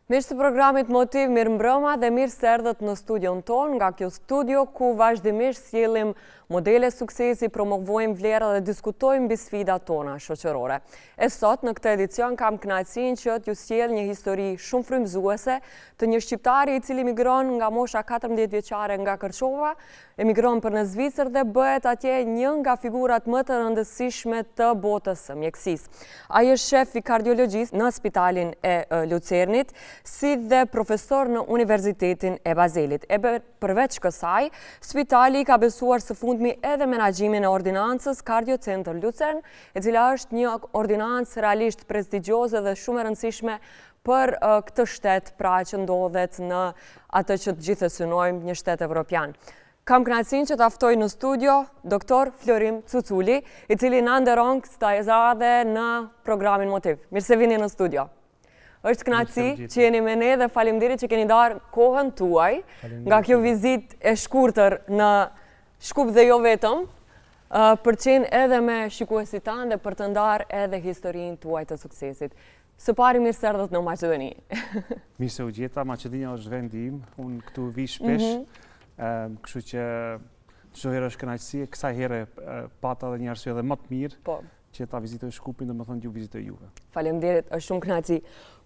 Miq të programit Motiv, mirë mbrëma dhe mirë se erdhët në studion ton, nga kjo studio ku vazhdimisht sjellim modele suksesi, promovojmë vlera dhe diskutojmë mbi sfidat tona shoqërore. E sot në këtë edicion kam kënaqësinë që t'ju sjell një histori shumë frymëzuese të një shqiptari i cili migron nga mosha 14 vjeçare nga Kërçova, emigron për në Zvicër dhe bëhet atje një nga figurat më të rëndësishme të botës së mjekësisë. Ai është shef i kardiologjisë në Spitalin e Lucernit, si dhe profesor në Universitetin e Bazelit. Përveç kësaj, spitali ka besuar së fundmi edhe menaxhimin e ordinancës Cardiocenter Lucern, e cila është një ordinancë realisht prestigjioze dhe shumë e rëndësishme për këtë shtet, pra që ndodhet në atë që të gjithë e synojmë, një shtet evropian. Kam kënaqësinë që t'aftoj në studio doktor Florim Cuculi, i cili na nderon kësaj në programin Motiv. Mirë se vini në studio. Është kënaqësi që jeni me ne dhe faleminderit që keni darë kohën tuaj nga kjo vizitë e shkurtër në Shkup dhe jo vetëm, për qenë edhe me shikuesit tanë dhe për të ndarë edhe historinë tuaj të suksesit. Së pari mirë se erdhët në Maqedoni. Mirë se u gjeta, Maqedonia është vendi im, unë këtu vi shpesh, kështu që çdo herë është kënaqësi, kësaj here pata dhe një arsye edhe më të mirë që ta vizitoj Shkupin dhe më thënë ju vizitoj juve. Faleminderit, është shumë kënaqësi.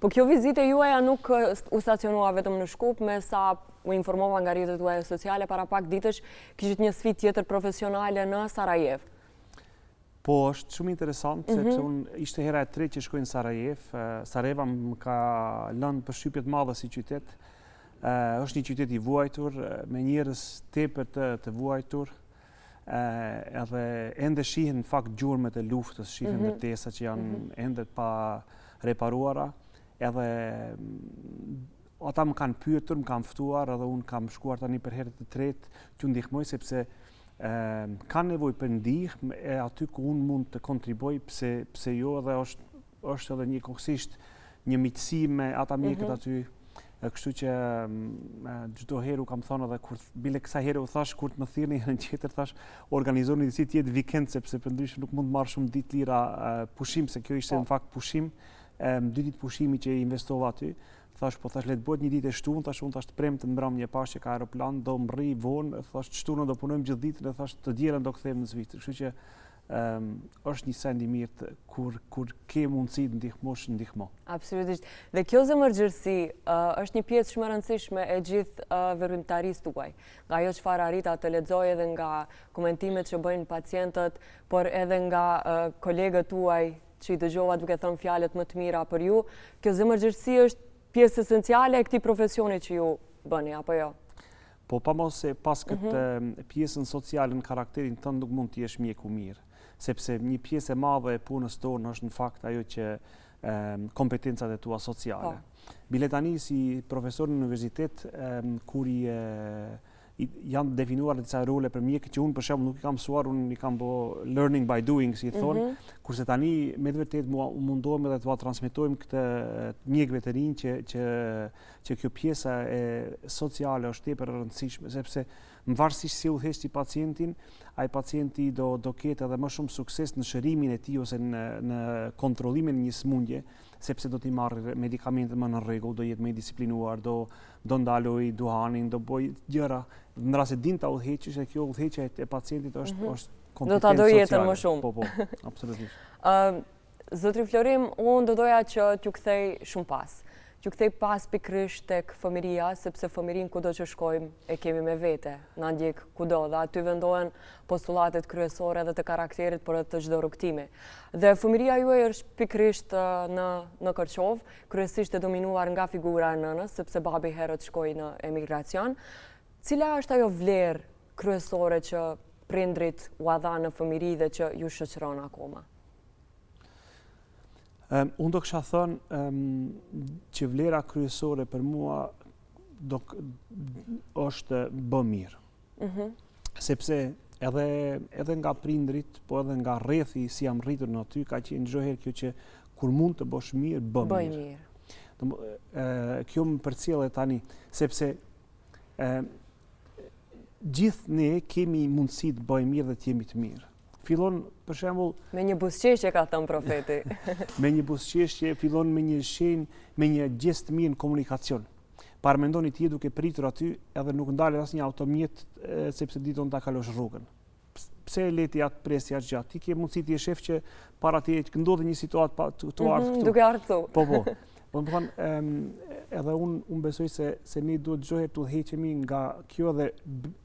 Po kjo vizitë juaja nuk u stacionua vetëm në Shkup, me sa u informova nga rrjetet tuaja sociale, para pak ditësh kishit një sfidë tjetër profesionale në Sarajev. Po, është shumë interesant, sepse unë ishte hera e tretë që shkoj në Sarajev. Sarajeva më ka lënë përshtypje të madhe si qytet. Është një qytet i vuajtur, me njerëz tepër të vuajtur. Edhe ende shihen në fakt gjurmët e luftës, shihen ndërtesa që janë ende pa reparuara, edhe ata më kanë pyetur, më kanë ftuar, edhe unë kam shkuar tani për herë të tretë t'ju ndihmoj, sepse kanë nevojë për ndihmë e aty ku unë mund të kontriboj, pse jo, edhe është edhe një koksisht një miqësi me ata mjekët aty. Kështu që çdo herë u kam thonë edhe kur bile kësaj herë u thash kur të më thirrni herën tjetër thash organizoni si të jetë vikend, sepse përndryshe nuk mund të marr shumë ditë lira pushim, se kjo ishte në fakt pushim, 2 ditë pushimi që investova aty. Thash le të bëhet një ditë e shtunë, thash unë të premte në mbrëmje pash që ka aeroplan, do mrri vonë, thash shtunën do punojmë gjithë ditën, dhe thash të dielën do kthehem në Zvicër. Kështu që është një send i mirë kur ke mundësi të ndihmosh, ndihmo. Absolutisht. Dhe kjo zemërgjërsi është një pjesë shumë e rëndësishme e gjithë veprimtarisë tuaj. Nga ajo çfarë arrita të lexoj edhe nga komentimet që bëjnë pacientët, por edhe nga kolegët tuaj që i dëgjova duke thënë fjalët më të mira për ju, kjo zemërgjërsi është pjesë esenciale e këtij profesioni që ju bëni, apo jo? Po pamos se pas këtë pjesën sociale në karakterin tënd nuk mund të jesh mjeku mirë, sepse një pjesë e madhe e punës tonë është në fakt ajo që kompetencat e tua sociale. Bile tani si profesor në universitet, kur janë definuar disa role për mjekët që unë për shembull nuk i kam mësuar, unë i kam bë learning by doing, si thonë, kurse tani me të vërtetë mundohem edhe t'ua transmetojmë këtë mjekëve të rinj që kjo pjesa e sociale është tepër e rëndësishme, sepse varësisht si udhëheq ti pacientin, ai pacienti do ketë edhe më shumë sukses në shërimin e tij ose në kontrollimin e një sëmundje, sepse do t'i marrë medikamentet më në rregull, do jetë më i disiplinuar, do ndaloj duhanin, do bëj gjëra në rast se din ta udhëheqësh, e kjo udhëheqja e pacientit është kompetencë sociale. Do ta do jetën më shumë. Po, absolutisht. Zotri Florim, unë do doja që t'ju kthej shumë pas. T'ju kthej pas pikërisht tek fëmiria, sepse fëmirin kudo që shkojmë e kemi me vete, na ndjek kudo, dhe aty vendohen postulatet kryesore dhe të karakterit për të çdo rrugtimi. Dhe fëmiria juaj është pikërisht në Kërçov, kryesisht e dominuar nga figura e nënës, sepse babi herët shkoi në emigracion. Cila është ajo vlerë kryesore që prindrit u dha në fëmiri dhe që ju shoqëron akoma? Unë do kisha thënë që vlera kryesore për mua është bë mirë. Sepse edhe nga prindrit, po edhe nga rrethi si jam rritur në aty, ka qenë çdo herë kjo që kur mund të bësh mirë, bëj mirë. Kjo më përcjell tani, sepse gjithë ne kemi mundësi të bëjmë mirë dhe të jemi të mirë. fillon për shembull me një buzëqeshje ka thënë profeti. me një buzëqeshje, fillon me një shenjë, me një gest mirë në komunikacion. Parmendoni ti duke pritur aty edhe nuk ndalet asnjë automjet sepse diton ta kalosh rrugën. Pse leti atë presja gjatë? Ti ke mundësi ti e shef që para ti që ndodhe një situatë të ardhë këtu. Duke ardhë këtu. Po. Po më thonë, edhe unë besoj se ne duhet çdo herë të udhëheqemi nga kjo dhe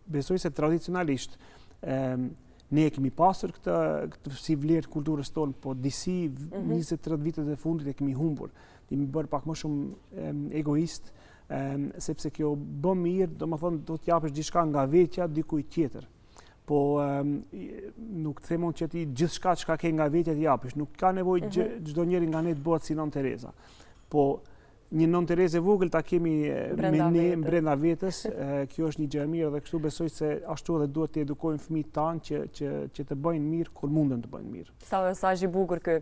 besoj se tradicionalisht ne e kemi pasur këtë si vlerë kulturës tonë, po disi 20-30 vitet e fundit e kemi humbur. Kemi bërë pak më shumë egoist, sepse kjo bën mirë, domethënë do të japësh diçka nga vetja dikujt tjetër. Po nuk themon që ti gjithçka çka ke nga vetja të japësh, nuk ka nevojë çdo njeri nga ne të bëhet si Nën Tereza. Po një Nën Terezë vogël ta kemi me ne brenda vetës, kjo është një gjë e mirë dhe kështu besoj se ashtu edhe duhet të edukojmë fëmijët tanë që të bëjnë mirë kur munden të bëjnë mirë. Sa mesazh i bukur ky.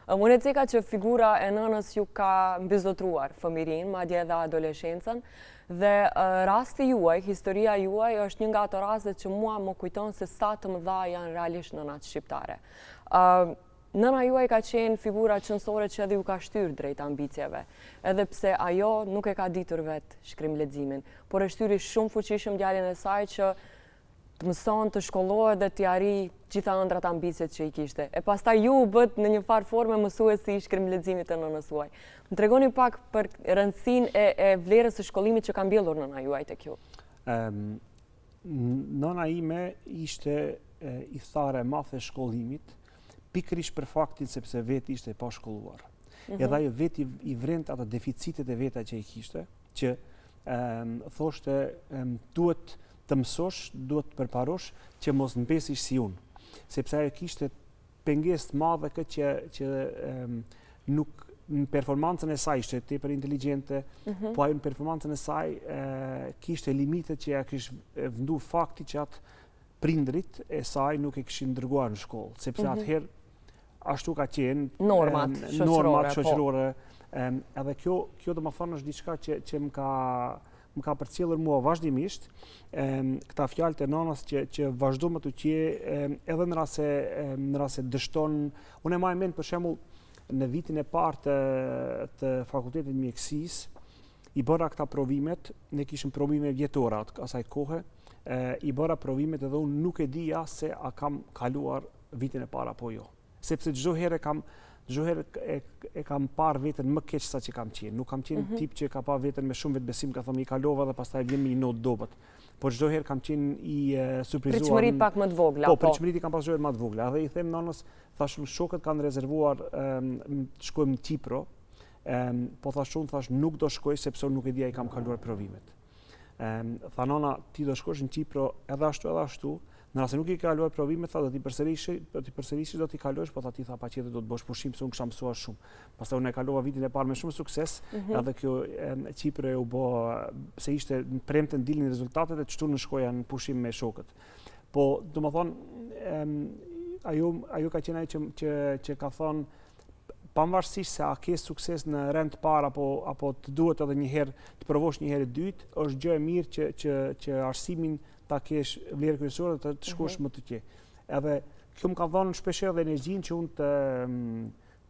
Unë e ceka që figura e nënës ju ka mbizotruar fëmirin, madje edhe adoleshencën, dhe rasti juaj, historia juaj është një nga ato rastet që mua më kujton se sa të mëdha janë realisht nënat shqiptare. Nëna juaj ka qenë figura qëndësore që edhe ju ka shtyrë drejt ambicjeve, edhe pse ajo nuk e ka ditur vetë shkrimleximin, por e shtyri shumë fuqishëm djalin e saj që të mëson, të shkollohet dhe të arri gjitha ëndrat ambicjet që i kishte. E pastaj ju u bët në një farë forme mësuesi i shkrimleximit të nënës suaj. Më tregoni pak për rëndësinë e vlerës së shkollimit që ka mbjellur nëna juaj tek ju. Nëna ime ishte i thare madh e shkollimit, pikërisht për faktin sepse veti ishte pa shkolluar. Edhe ajo veti i vrente ato deficitet e veta që i kishte, që thoshte duhet të mësosh, duhet të përparosh që mos mbesish si unë. Sepse ajo kishte pengesë të madhe këtë që nuk në performancën e saj ishte tepër inteligjente, po ajo në performancën e saj kishte limite që ja kishte vëndu fakti që atë prindrit e saj nuk e kishin dërguar në shkollë, sepse atëherë ashtu ka qenë normat shoqërore. Edhe kjo do më thonë është diçka që më ka përcjellur mua vazhdimisht, këta fjalët e nënës që vazhdo më të qje, edhe në rast se dështon. Unë e maj mend për shembull në vitin e parë të fakultetit mjekësisë, i bëra këta provimet, ne kishim provime vjetore asaj kohe, i bëra provimet edhe unë nuk e dija se a kam kaluar vitin e parë apo jo. Sepse çdo herë e kam parë veten më keq sa që kam qenë. Nuk kam qenë tip që ka pa veten me shumë vetbesim, ka thënë i kalova dhe pastaj vjen me një notë dobët. Por çdo herë kam qenë i surprizuar. Pritshmëri pak më të vogla. Po, pritshmërit i kam pasur më të vogla. Dhe i them nënës, thash shokët kanë rezervuar të shkojmë në Kipro. Po thash nuk do shkoj sepse unë nuk e dija i kam kaluar provimet. Tha nona, ti do shkosh në Kipro edhe ashtu. Në rrasë nuk i kaluar provimet, tha do t'i përsërishi, do t'i kalosh, po ti tha patjetër do të bësh pushim se unë kisha mësuar shumë. Pastaj unë e kalova vitin e parë me shumë sukses, edhe kjo Kipër u bë se ishte në premten dilnin rezultatet e çtu në shkoja në pushim me shokët. Po, domethënë ajo ka qenë ajo që ka thonë pavarësisht se a ke sukses në rend të parë apo të duhet edhe një herë të provosh një herë e dytë, është gjë e mirë që arsimin ta kesh vlerë kryesore dhe të shkosh më të qe. Edhe kjo më ka dhënë shpeshherë dhe energjinë që unë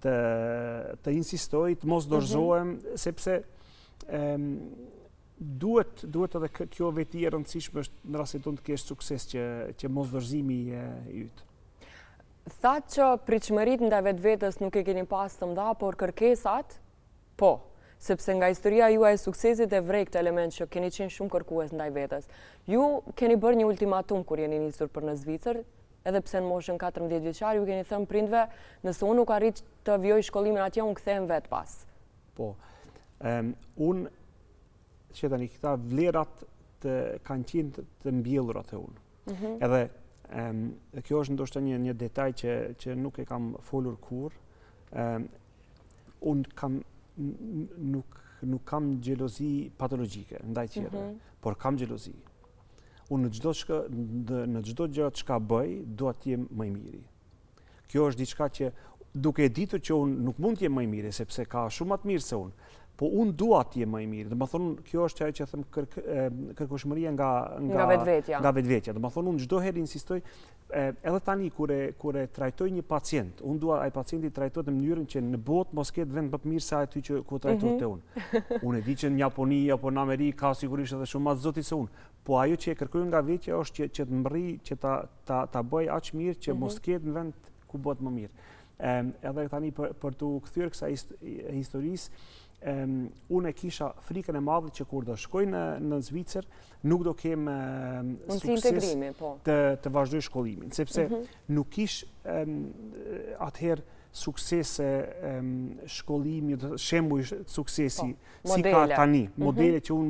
të insistoj, të mos dorëzohem, sepse duhet edhe kjo veti e rëndësishme është në rastin tonë të kesh sukses që mos dorëzimi yt. Thatë që pritshmëritë ndaj vetvetes nuk e keni pas të mëdha, por kërkesat po. Sepse nga historia juaj e suksesit e vrej këtë element që keni qenë shumë kërkues ndaj vetes. Ju keni bërë një ultimatum kur jeni nisur për në Zvicër, edhe pse në moshën 14 vjeçar, ju keni thënë prindve, nëse unë nuk arrit të vjoj shkollimin atje, unë kthehem vetë pas. Po, unë, që tani këta vlerat kanë qenë të mbjellura te unë. Edhe kjo është ndoshta një detaj që nuk e kam folur kur. Unë kam nuk kam xhelozi patologjike ndaj tjerëve, por kam xhelozi. Unë në çdo gjë që bëj, dua të jem më i miri. Kjo është diçka që duke e ditur që unë nuk mund të jem më i miri sepse ka shumë më të mirë se unë, po unë dua të jem më i mirë. Domethënë kjo është ajo që them kërkoshmëria nga vetvetja. Nga vetvetja. Domethënë unë çdo herë insistoj edhe tani kur e trajtoj një pacient, unë dua ai pacienti trajtohet në mënyrën që në botë mos ketë vend më të mirë se aty që ku trajtohet te unë. Unë e di që në Japoni apo në Amerikë ka sigurisht edhe shumë më zoti se unë. Po ajo që e kërkoj nga vetja është që të mbrij që ta bëj aq mirë që mos ketë në vend ku bëhet më mirë. Edhe tani për të kthyer kësaj historisë, unë e kisha frikën e madhe që kur do shkoj në Zvicër nuk do kem sukses të vazhdoj shkollimin, sepse nuk kish atëherë suksese shkollimi, shembuj suksesi si ka tani, modele që unë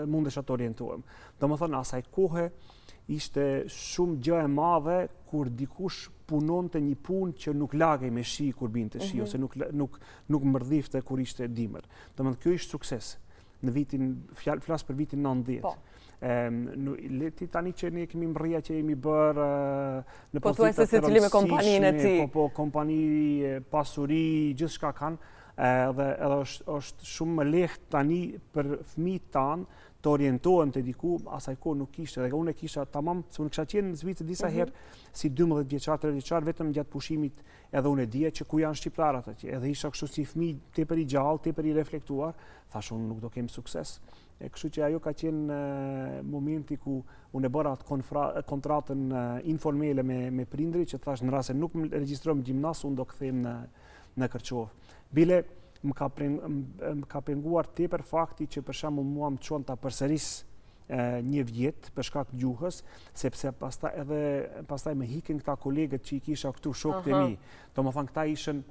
mundesh të orientohem. Domethënë asaj kohe ishte shumë gjë e madhe kur dikush punonte një punë që nuk lagej me shi kur binte shi, ose nuk mërdhifte kur ishte dimër. Domethënë kjo ishte sukses. Në vitin, flas për vitin 90. Leti tani që ne kemi mrrija që jemi bërë në pozitë të rëndësishme, po kompani, pasuri, gjithçka kanë, edhe është shumë më lehtë tani për fëmijët tanë të orientohen të diku, asaj kohë nuk kishte, dhe unë e kisha tamam, se unë kisha qenë në Zvicër disa herë si 12 vjeçar, 13 vjeçar, vetëm gjatë pushimit edhe unë e dija që ku janë shqiptarët atje, edhe isha kështu si fëmijë tepër i gjallë, tepër i reflektuar, thash unë nuk do kem sukses. Kështu që ajo ka qenë momenti ku unë e bëra atë kontratën informele me prindrit, që thash në rast se nuk më regjistrojmë gjimnas, unë do kthehem në Kërçovë. Bile më ka penguar tepër fakti që për shembull mua më çonta përsëris një vjet për shkak të gjuhës, sepse pastaj më hiqën këta kolegët që i kisha këtu shokët e mi. Domethënë këta ishën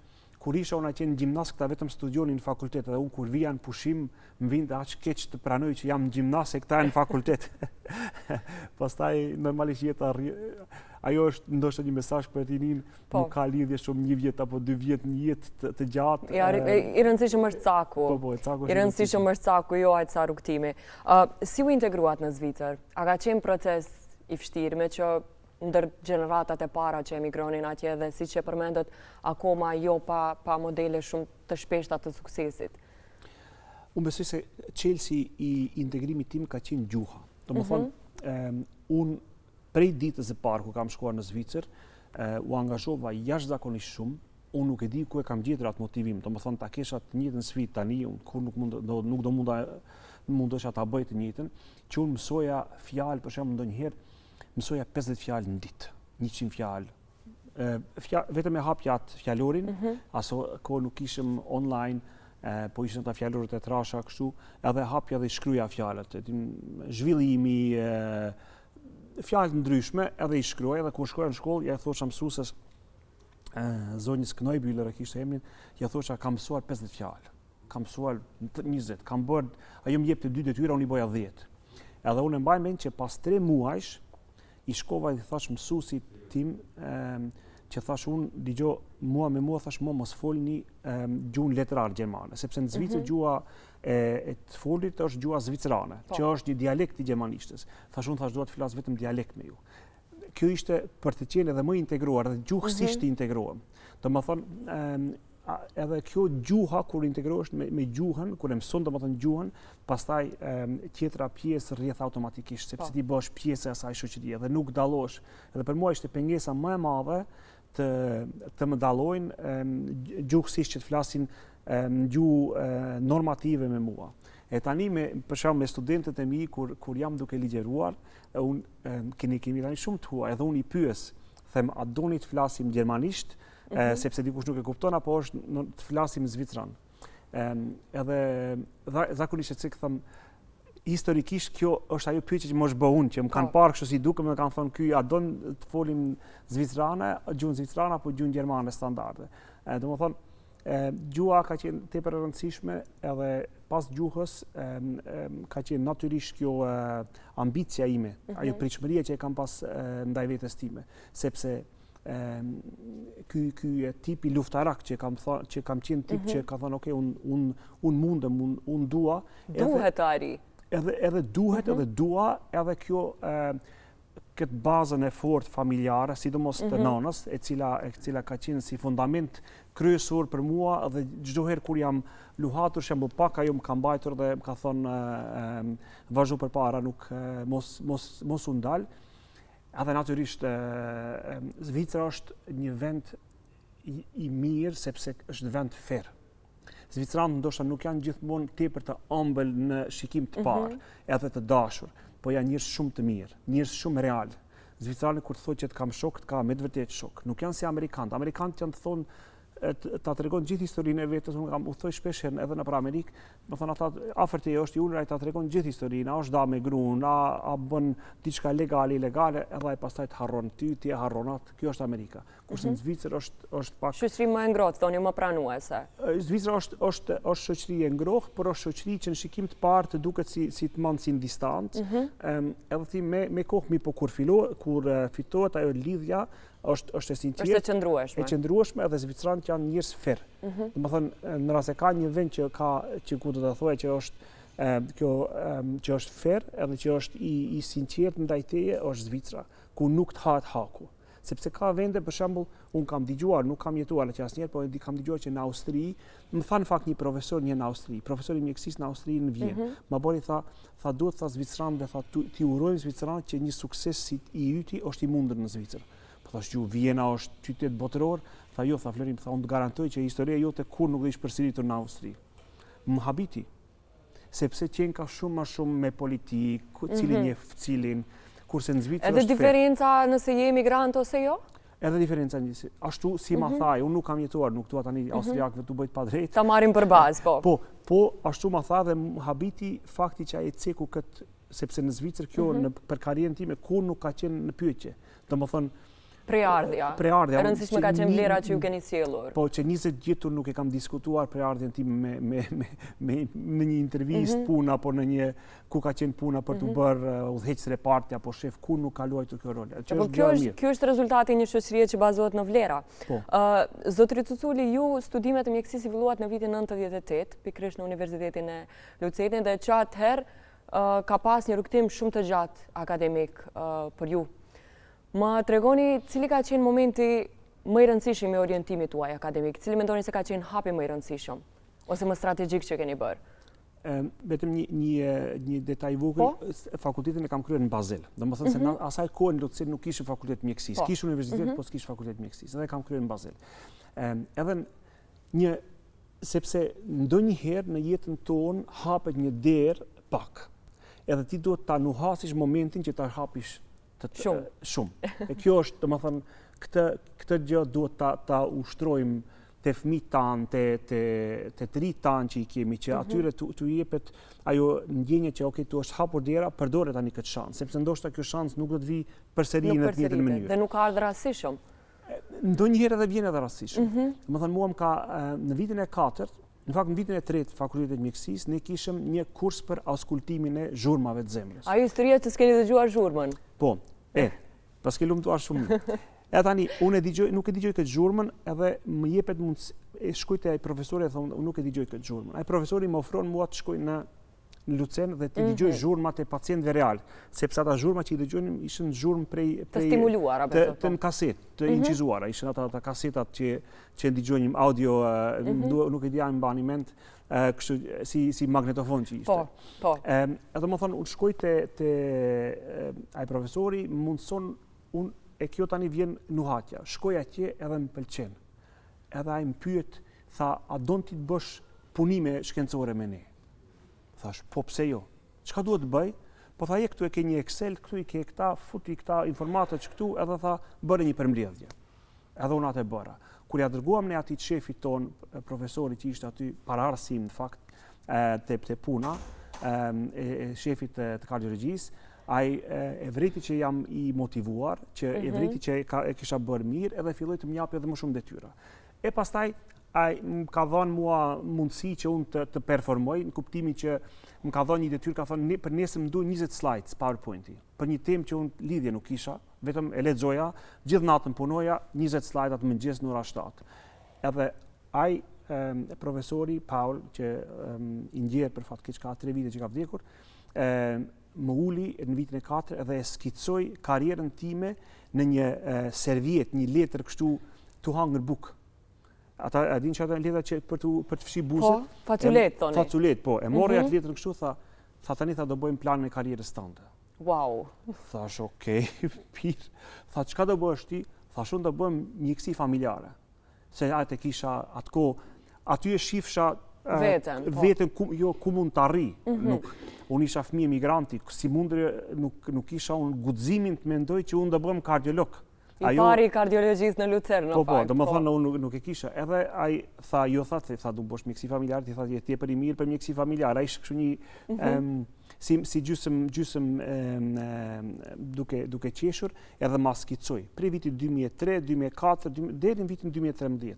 kur isha unë atje në gjimnas, këta vetëm studionin në fakultet, dhe unë kur vija në pushim, më vinte aq keq të pranoj që jam në gjimnas e këta në fakultet. Pastaj normalisht jeta ajo është ndoshta një mesazh për rinin, nuk ka lidhje shumë 1 vjet apo 2 vjet, një jetë të gjatë. Ja, i rëndësishëm është caku. I rëndësishëm është caku, jo aq sa rrugtimi. Si u integruat në Zvicër? A ka qenë proces i vështirë, me që ndër gjeneratat e para që emigronin atje dhe si që përmendet akoma jo pa modele shumë të shpeshta të suksesit? Unë besoj se çelësi i integrimit tim ka qenë gjuha. Domethënë, unë prej ditës e parë ku kam shkuar në Zvicër, u angazhova jashtëzakonisht shumë. Unë nuk e di ku e kam gjetur atë motivim. Domethënë ta kesha të njëjtën sfidë tani, kur nuk do mundosha ta bëj të njëjtën, që unë mësoja fjalë, për shembull ndonjëherë mësoja 50 fjalë në ditë, 100 fjalë. Vetëm e hapja atë fjalorin, aso kohë nuk ishim online, po ishën ata fjalorët e trasha kështu, edhe hapja dhe shkruaja fjalët. Zhvillimi, fjalë ndryshme, edhe i shkruaja, dhe kur shkoja në shkollë, ja thosha mësueses, zonjës Knojbüller e kishte emrin, ja thosha kam mësuar 50 fjalë, kam mësuar 20, kam bërë, ajo më jepte 2 detyra, unë i boja 10. Edhe unë mbaj mend që pas 3 muajsh i shkova dhe thash mësuesit tim që thash unë dëgjoj mua thash mos folni gjuhën letrar gjermane, sepse në Zvicër gjuha e të folit është gjuha zvicrane, që është një dialekt i gjermanishtës. Thash unë dua të flas vetëm dialekt me ju. Kjo ishte për të qenë edhe më integruar dhe gjuhësisht të integrohem. Domethënë edhe kjo gjuha kur integrohesh me gjuhën, kur e mëson domethënë gjuhën, pastaj tjetra pjesë rrjedh automatikisht, sepse ti bëhesh pjesë e asaj shoqërie dhe nuk dallohesh. Edhe për mua ishte pengesa më e madhe të më dallojnë gjuhësisht që të flasin gjuhë normative me mua. E tani për shembull me studentët e mi kur jam duke ligjeruar, unë kemi tani shumë të huaj, edhe unë i pyes, them a doni të flasim gjermanisht? Sepse dikush nuk e kupton, apo është të flasim zvicran. Edhe zakonisht që them historikisht kjo është ajo pyetje që më është bë unë, që më kanë parë kështu si dukem dhe kanë thënë ky a don të folim zvicrane, gjuhën zvicrane apo gjuhën gjermane standarde. Domethënë gjuha ka qenë tepër e rëndësishme, edhe pas gjuhës ka qenë natyrisht kjo ambicia ime, ajo pritshmëria që e kam pas ndaj vetes time, sepse ky tipi luftarak që kam qenë tip që ka thënë okay, unë mundem, unë dua. Duhet ari. Edhe duhet, edhe dua, edhe kjo këtë bazën e fortë familjare, sidomos të nanës, e cila ka qenë si fundament kryesor për mua dhe çdo herë kur jam luhatur, shembull pak ajo më ka mbajtur dhe më ka thonë vazhdo përpara, nuk mos u ndal. Edhe natyrisht Zvicra është një vend i mirë sepse është vend fair. Zvicranët ndoshta nuk janë gjithmonë tepër të ëmbël në shikim të parë, edhe të dashur, po janë njerëz shumë të mirë, njerëz shumë real. Zvicranët kur thotë që të kam shok, të ka me të vërtetë shok. Nuk janë si amerikanët. Amerikanët janë të thonë ta tregon gjithë historinë e vetës, unë kam u thoj shpesh edhe në Amerikë, më thonë ata afër teje është i ulur, ai ta tregon gjithë historinë, a është da me gruan, a bën diçka legale, ilegale, edhe ai pastaj të harron ti e harron atë. Kjo është Amerika. Kurse në Zvicër është pak shoqëri më e ngrohtë, thoni më pranuese. Zvicra është shoqëri e ngrohtë, por është shoqëri që në shikim të parë të duket si të mandsin distant. Edhe ti me kohë mi po kur fitohet ajo lidhja është e sinqertë. Është e qëndrueshme edhe zvicranët janë njerëz fair. Domethënë në rast se ka një vend që ku do të thoya që është që është fair edhe që është i sinqertë ndaj teje është Zvicra, ku nuk të hahet haku. Sepse ka vende, për shembull, unë kam dëgjuar, nuk kam jetuar atje asnjëherë, por kam dëgjuar që në Austri, më tha në fakt një profesor në Austri, profesori i mjekësisë në Austri në Vjenë. Ma bori tha duhet tha zvicranëve, tha ti urojmë zvicranët që një sukses si i yti është i mundur në Zvicër. Po thash ju Vjena është qytet botëror, tha jo, tha Florim, tha unë të garantoj që historia jote kur nuk do ish përsëritur në Austri. Më habiti, sepse qenë ka shumë më shumë me politikë, cilin njeh cilin. Kurse në Zvicër edhe diferenca nëse je emigrant ose jo? Edhe diferenca njësi. Ashtu si ma thaj, unë nuk kam jetuar, nuk tua tani austriakëve tu bëjt pa drejt. Ta marrim për bazë, po. Po, ashtu ma tha dhe habiti fakti që ai ceku këtë, sepse në Zvicër kjo për karrierën time kur nuk ka qenë në pyetje. Domethënë preardhja. E rëndësishme ka qenë vlera që ju keni sjellur. Po, që 20 vjetur nuk e kam diskutuar preardhjen time në një intervistë puna, apo në një ku ka qenë puna për të bërë udhëheqës reparti apo shef, ku nuk ka luajtur kjo rol. Kjo është rezultati i një shoqërie që bazohet në vlera. Zotri Cuculi, ju studimet e mjekësisë i filluat në vitin 98, pikërisht në Universitetin e Lucenit, dhe që atëherë ka pas një rrugtim shumë të gjatë akademik për ju. Më tregoni cili ka qenë momenti më i rëndësishëm i orientimit tuaj akademik, cili mendoni se ka qenë hapi më i rëndësishëm ose më strategjik që keni bërë? Vetëm një detaj vogël, fakultetin e kam kryer në Bazel. Domethënë se në asaj kohë në Lucen nuk kishte fakultet mjekësisë, kishte universitet, po s'kishte fakultet mjekësisë. Edhe kam kryer në Bazel. Edhe sepse ndonjëherë në jetën tonë hapet një derë pak. Edhe ti duhet ta nuhasish momentin që ta hapish shumë. E kjo është, domethënë, këtë gjë duhet ta ushtrojmë te fëmijët tanë, te të rinjt tanë që i kemi, që atyre t'u jepet ajo ndjenja që okay, tu është hapur dera, përdore tani këtë shans, sepse ndoshta kjo shans nuk do të vi përsëri në të njëjtën mënyrë. Dhe nuk ka ardhur rastësishëm. Ndonjëherë edhe vjen edhe rastësishëm. Domethënë mua më ka në vitin e 4, në fakt në vitin e 3 fakultetit mjekësisë ne kishim një kurs për auskultimin e zhurmave të zemrës. Ajo historia që s'keni dëgjuar zhurmën. Po, pas ke lumtuar shumë. E tani, unë nuk e dëgjoj këtë zhurmën, edhe më jepet mundësi, shkoj te ai profesori e thonë, unë nuk e dëgjoj këtë zhurmën. Ai profesori më ofron mua të shkoj në Lucen dhe të dëgjoj zhurmat e pacientëve real, sepse ata zhurma që i dëgjojnë ishin zhurmë prej të stimuluara, të në kaset, të incizuara, ishin ata kasetat që dëgjojnë audio, nuk e dia në mbani mend, si magnetofon që ishte. Po. Edhe më thonë, unë shkoj te ai profesori, mundson unë e kjo tani vjen nuhatja. Shkoj atje edhe më pëlqen. Edhe ai më pyet, tha, a don ti të bësh punime shkencore me ne? Thash, po pse jo? Çka duhet të bëj? Po tha, këtu e ke një Excel, këtu i ke këta, futi këta informatat që këtu, edhe tha, bëre një përmbledhje. Edhe unë atë e bëra. Kur ja dërguam ne atij shefit ton, profesorit që ishte aty para arsim në fakt, te puna, shefit të kardiologjisë, ai e vriti që jam i motivuar, që e vriti që e kisha bërë mirë, edhe filloi të më japë edhe më shumë detyra. E pastaj ai më ka dhënë mua mundësi që unë të performoj, në kuptimin që më ka dhënë një detyrë, ka thënë për nesër më duhen 20 slides PowerPoint-i, për një temë që unë lidhje nuk kisha, vetëm e lexoja, gjithë natën punoja, 20 slide atë mëngjes në ora 7. Edhe ai profesori Paul, që i ndjer për fat keq ka 3 vite që ka vdekur, më uli në vitin e 4 edhe e skicoj karrierën time në një serviet, një letër kështu të hangër buk. Ata e din që ata letra që për të fshi buzët. Po, faculet thoni. Faculet, po. E morri atë letrën kështu, tha tani do bëjmë planin e karrierës tënde. Wow. Thash, okej, pirë. Tha, çka do bësh ti? Thash, unë do bëjmë mjekësi familjare. Se atë kisha atë kohë, aty e shifsha veten jo ku mund të arri. Unë isha fëmijë emigranti, si mundër nuk isha unë guximin të mendoj që unë do bëhem kardiolog. I pari kardiologjisë në Lucernë, në fakt. Po, do më thonë unë nuk e kisha. Edhe ai tha, jo tha du bësh mjekësi familjare, ti tha je tepër i mirë për mjekësi familjare. Ai ishte kështu një si gjysëm duke qeshur, edhe ma skicoj. Prej vitit 2003, 2004, deri në vitin 2013.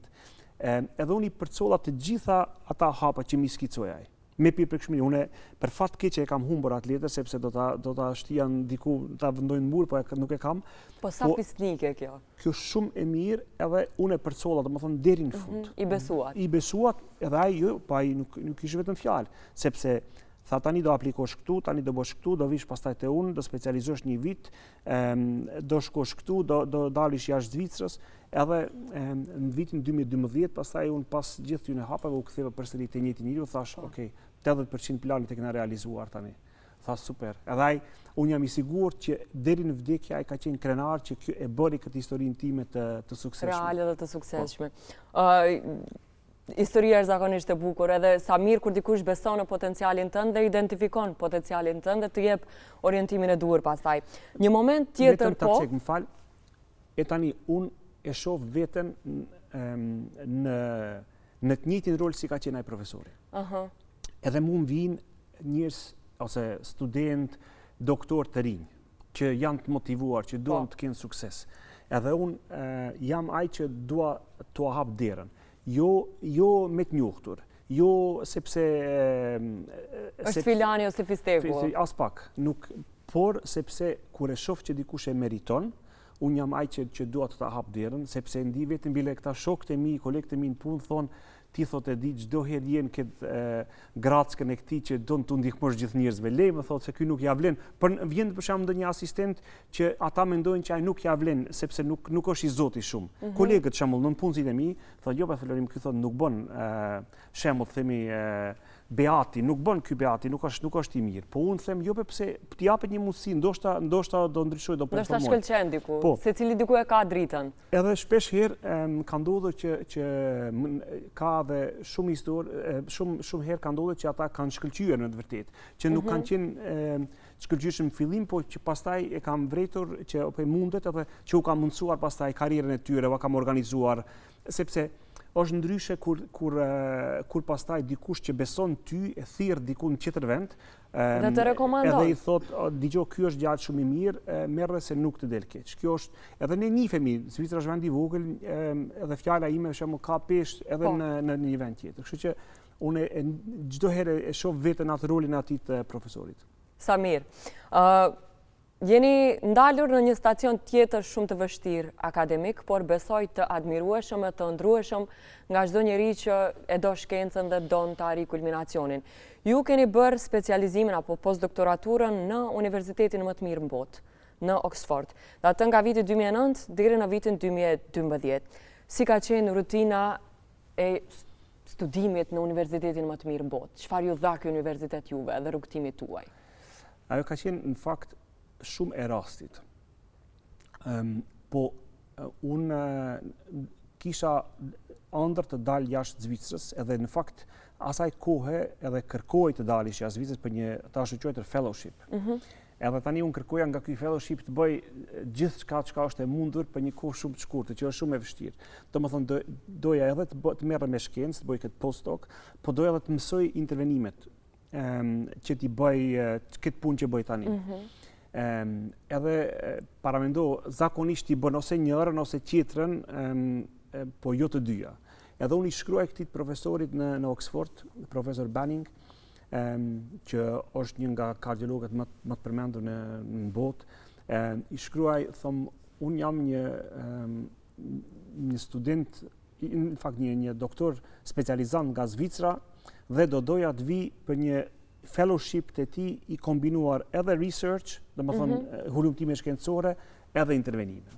Edhe unë i përcolla të gjitha ata hapa që mi skicoj ai. Me pirpërkshmëri, unë për fat keq e kam humbur atë letër sepse do ta shtijan diku, ta vendojnë në mur, po nuk e kam. Po sa fisnike kjo? Kjo shumë e mirë, edhe unë e përcolla, domethënë deri në fund. I besuat. I besuat, edhe ai nuk ishte vetëm fjalë, sepse tha tani do aplikosh këtu, tani do bësh këtu, do vish pastaj te unë, do specializosh një vit, do shkosh këtu, do dalish jashtë Zvicrës, edhe në vitin 2012, pastaj unë pas gjithë tyne hapave u ktheva përsëri te njëjti njeriu, thash, okay, 80% planit e kena realizuar tani. Tha super. Edhe unë jam i sigurt që deri në vdekje ai ka qenë krenar që e bëri këtë historinë time të suksesshme. Reale dhe të suksesshme. Historia është zakonisht e bukur, edhe sa mirë kur dikush beson në potencialin tënd dhe identifikon potencialin tënd dhe të jep orientimin e duhur pastaj. Një moment tjetër po. Vetëm më fal. E tani unë e shoh veten në të njëjtin rol si ka qenë ai profesori. Edhe mu më vinë njerëz ose student, doktor të rinj, që janë të motivuar, që duan të kenë sukses. Edhe unë jam ai që dua t'u hap derën. Jo me të njohtur, jo sepse është filani ose fisteku. As pak, por sepse kur e shoh që dikush e meriton, unë jam ai që dua të ta hap derën, sepse ndi vetëm bile këta shokët e mi, kolegët e mi në punë thonë, ti thot e di çdo herë jenë këtë grackën e këtij që don t'u ndihmosh gjithë njerëzve. Lej më thotë se ky nuk ja vlen. Por vjen për shembull ndonjë asistent që ata mendojnë që ai nuk ja vlen sepse nuk është i zoti shumë. Kolegët për shembull në punësit e mi thonë jo pa Florim, ky thotë nuk bën shembull themi Beati, nuk bën ky Beati, nuk është i mirë. Po unë them jo pse t'i japet një mundësi, ndoshta do ndryshoj, do performoj. Ndoshta shkëlqen diku, secili diku e ka dritën. Edhe shpesh herë ka ndodhur që ka dhe shumë histori, shumë herë ka ndodhur që ata kanë shkëlqyer në të vërtetë, që nuk kanë qenë shkëlqyeshëm në fillim, po që pastaj e kam vretur që mundet edhe që u ka mundsuar pastaj karrierën e tyre, u kam organizuar, sepse është ndryshe kur pastaj dikush që beson ty e thirr diku në tjetër vend dhe të rekomandon. Edhe i thot, dëgjoj, ky është djalë shumë i mirë, merre se nuk të del keq. Kjo është, edhe ne njihemi, Zvicra është vend i vogël, edhe fjala ime për shembull ka peshë edhe në një vend tjetër. Kështu që unë çdo herë e shoh veten atë rolin e atij të profesorit. Sa mirë. Jeni ndalur në një stacion tjetër shumë të vështirë akademik, por besoj të admirueshëm e të ndrueshëm nga çdo njeri që e do shkencën dhe don të arrijë kulminacionin. Ju keni bërë specializimin apo postdoktoraturën në universitetin më të mirë në botë, në Oxford, dhe atë nga viti 2009 deri në vitin 2012. Si ka qenë rutina e studimit në universitetin më të mirë në botë? Çfarë ju dha ky universitet juve dhe rrugtimit tuaj? Ajo ka qenë në fakt shumë e rastit. Po unë kisha ëndër të dal jashtë Zvicrës, edhe në fakt asaj kohe edhe kërkoj të dalish jashtë Zvicrës për një ta shoqëruar fellowship. Edhe tani unë kërkoja nga ky fellowship të bëj gjithçka çka është e mundur për një kohë shumë të shkurtër, që është shumë e vështirë. Domethënë doja edhe të merrem me shkencë, të bëj këtë postdoc, po doja edhe të mësoj intervenimet që t'i bëj këtë punë që bëj tani. Edhe paramendo zakonisht t'i bën ose njërën ose tjetrën, po jo të dyja. Edhe unë i shkruaj këtij profesorit në Oxford, profesor Banning, që është një nga kardiologët më të përmendur në botë. I shkruaj, thom, unë jam një student, në fakt një doktor specializant nga Zvicra dhe do doja të vi për një fellowship të ti i kombinuar edhe research, dhe më thënë hulumtime shkencore, edhe intervenime.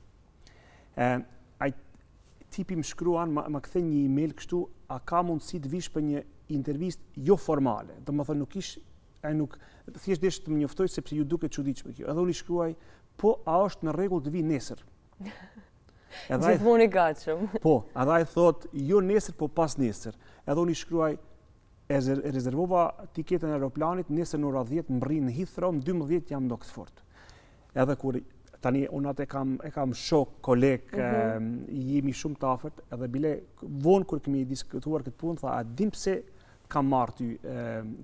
Ai tipi më shkruan, më kthe një email kështu, a ka mundësi të vish për një intervistë jo formale, dhe më thënë nuk thjesht desh të më njoftoj sepse ju duket çuditshme kjo. Edhe unë i shkruaj, po a është në rregull të vi nesër? Gjithmonë i gatshëm. Po, edhe ai thot, jo nesër, po pas nesër. Edhe unë i shkruaj, e rezervova tiketën e aeroplanit, nesër në ora 10 më rri në Heathrow, në 12 jam në Oxford. Edhe kur tani unë atë e kam shok, koleg, jemi shumë të afërt, edhe bile vonë kur kemi diskutuar këtë punë, tha, a dim pse kam marrë ty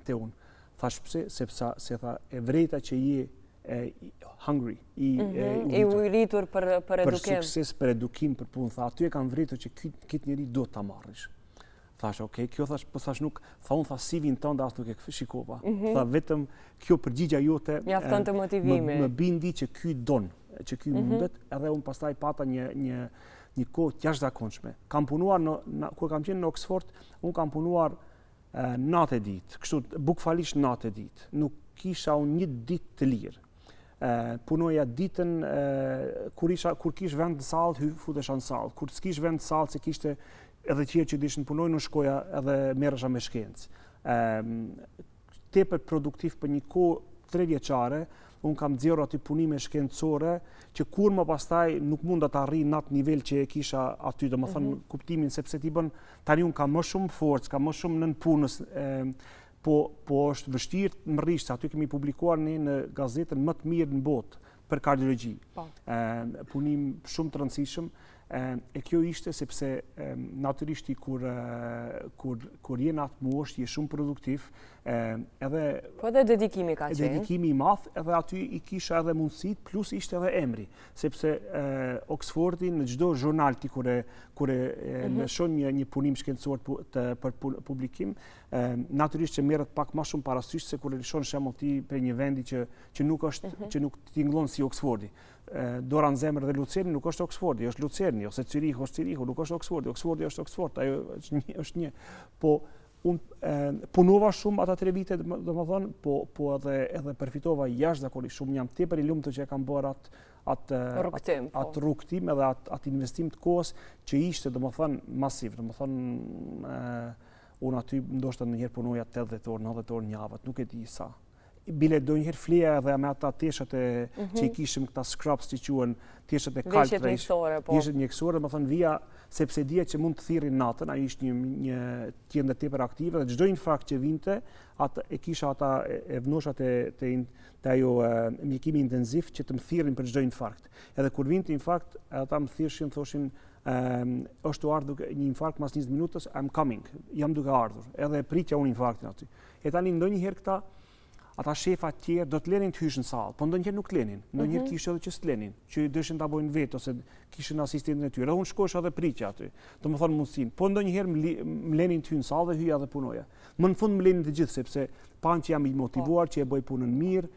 te unë? Thash pse, sepse tha, e vrejta që je hungry, i uritur për edukim. Për sukses, për edukim, për punë. Tha, aty e kam vritur që këtë njeri do ta marrish. Thash, okay, kjo thash nuk, unë tha CV-n tënde as nuk e shikova. Tha vetëm kjo përgjigja jote mjafton të motivimi. Më bindi që ky don, që ky mundet, edhe unë pastaj pata një kohë të jashtëzakonshme. Kam punuar kur kam qenë në Oxford, unë kam punuar natë e ditë, kështu bukfalisht natë e ditë. Nuk kisha unë një ditë të lirë. Punoja ditën kur kish vend në sallë, futesha në sallë. Kur s'kish vend në sallë, se kishte edhe qërë që dishin punoj, në shkoja edhe merresha me shkencë. Tepër produktiv për një kohë 3 vjeçare, unë kam nxjerrur aty punime shkencore që kur më pastaj nuk mund të arrijë në atë nivel që e kisha aty, domethënë kuptimin sepse ti bën tani unë kam më shumë forcë, kam më shumë nën punës, po është vështirë më rrish, aty kemi publikuar në gazetën më të mirë në botë për kardiologji. Punim shumë të rëndësishëm. E kjo ishte sepse natyrisht kur je në atë moshë, je shumë produktiv, po edhe dedikimi ka qenë. Dedikimi i madh, edhe aty i kisha edhe mundësit, plus ishte edhe emri, sepse Oxfordi në çdo jurnal ti kur e lëshon një punim shkencor për publikim, natyrisht që merret pak më shumë parasysh se kur e lëshon shembull ti për një vendi që nuk tingëllon si Oxfordi. Dora në zemër dhe Lucerni nuk është Oxfordi, është Lucerni, ose Zürichu është Zürichu, nuk është Oxfordi, Oxfordi është Oxford, ajo është një. Po unë punova shumë ata 3 vite, domethënë, po edhe përfitova jashtëzakonisht shumë, jam tepër i lumtur që e kam bërë atë rrugtim edhe atë investim të kohës që ishte domethënë masiv, domethënë unë aty ndoshta ndonjëherë punoja 80 orë, 90 orë në javë, nuk e di sa. Bile do njëherë fleja edhe me ata teshat që i kishim këta scrubs që quhen teshat e kaltra. Veshjet mjekësore, më thënë vija, sepse dija që mund të thirrin natën, ai ishte një qendër tepër aktive dhe çdo infarkt që vinte, e kisha ata evnoshat të ajo mjekimi intenziv që të më thirrin për çdo infarkt. Edhe kur vinte infarkt, ata më thirrshin, thoshin është u ardhur një infarkt mas 20 minutës, I'm coming, jam duke ardhur. Edhe pritja unë infarktin aty. E tani ndonjëherë ata shefa të tjerë do të lenin të hysh në sallë, po ndonjëherë nuk lenin. Ndonjëherë kishte edhe që s'lenin, që dëshin ta bojnë vetë ose kishin asistentin e tyre. Unë shkosha edhe pritja aty. Domethënë mundsinë. Po ndonjëherë më lenin të hyj në sallë dhe hyja dhe punoja. Më në fund më lenin të gjithë sepse pan që jam i motivuar, që e bëj punën mirë,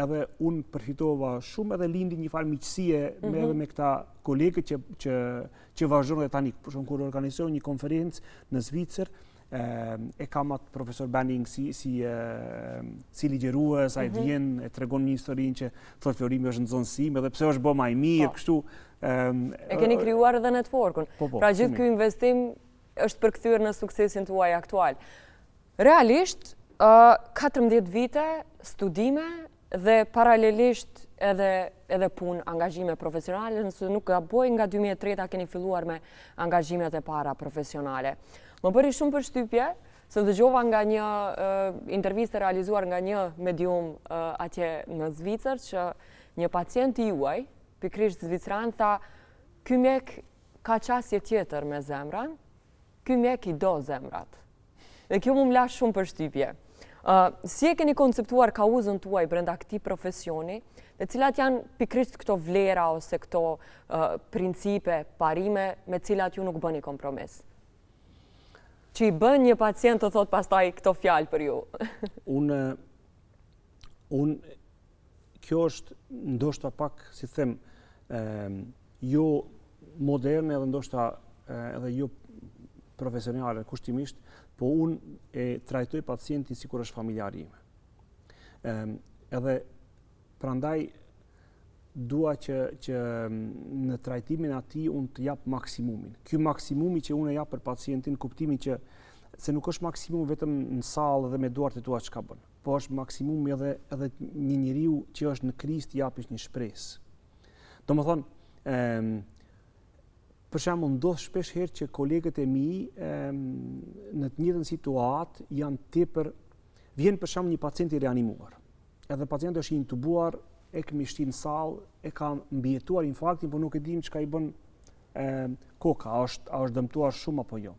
edhe unë përfitova shumë edhe lindi një farë miqësie edhe me këta kolegët që vazhdojnë dhe tani. Për shembull kur organizoj një konferencë në Zvicër, e kam atë profesor Banning si ligjerues, ai vjen e tregon një historinë që thotë Florimi është në zonësim, edhe pse është bë më i mirë, kështu. E keni krijuar edhe networkun. Pra gjithë ky investim është përkthyer në suksesin tuaj aktual. Realisht 14 vite studime dhe paralelisht edhe punë, angazhime profesionale, nëse nuk gaboj nga 2003 keni filluar me angazhimet e para profesionale. Më bëri shumë përshtypje, se dëgjova nga një intervistë realizuar nga një medium atje në Zvicër, që një pacient i juaj, pikërisht zvicran, tha, ky mjek ka qasje tjetër me zemrën, ky mjek i do zemrat. Dhe kjo më la shumë përshtypje. Si e keni konceptuar kauzën tuaj brenda këtij profesioni, dhe cilat janë pikërisht këto vlera ose këto principe, parime me cilat ju nuk bëni kompromis? Që i bën një pacient të thot pastaj këto fjalë për ju. Kjo është ndoshta pak, si them, jo moderne edhe ndoshta edhe jo profesionale, kushtimisht, po unë e trajtoj pacientin si kur është familjari ime. Edhe prandaj dua që në trajtimin ati unë të jap maksimumin. Ky maksimumi që unë e jap për pacientin, kuptimin që se nuk është maksimum vetëm në sallë dhe me duart e tua çka bën, po është maksimumi edhe një njeriu që është në krizë të japish një shpresë. Domethënë, për shembull, ndodh shpesh herë që kolegët e mi në të njëjtën situatë janë tepër, vjen për shembull një pacient i reanimuar. Edhe pacienti është i intubuar, e kemi shti në sallë, e ka mbijetuar infarktin, por nuk e dim çka i bën koka, a është dëmtuar shumë apo jo.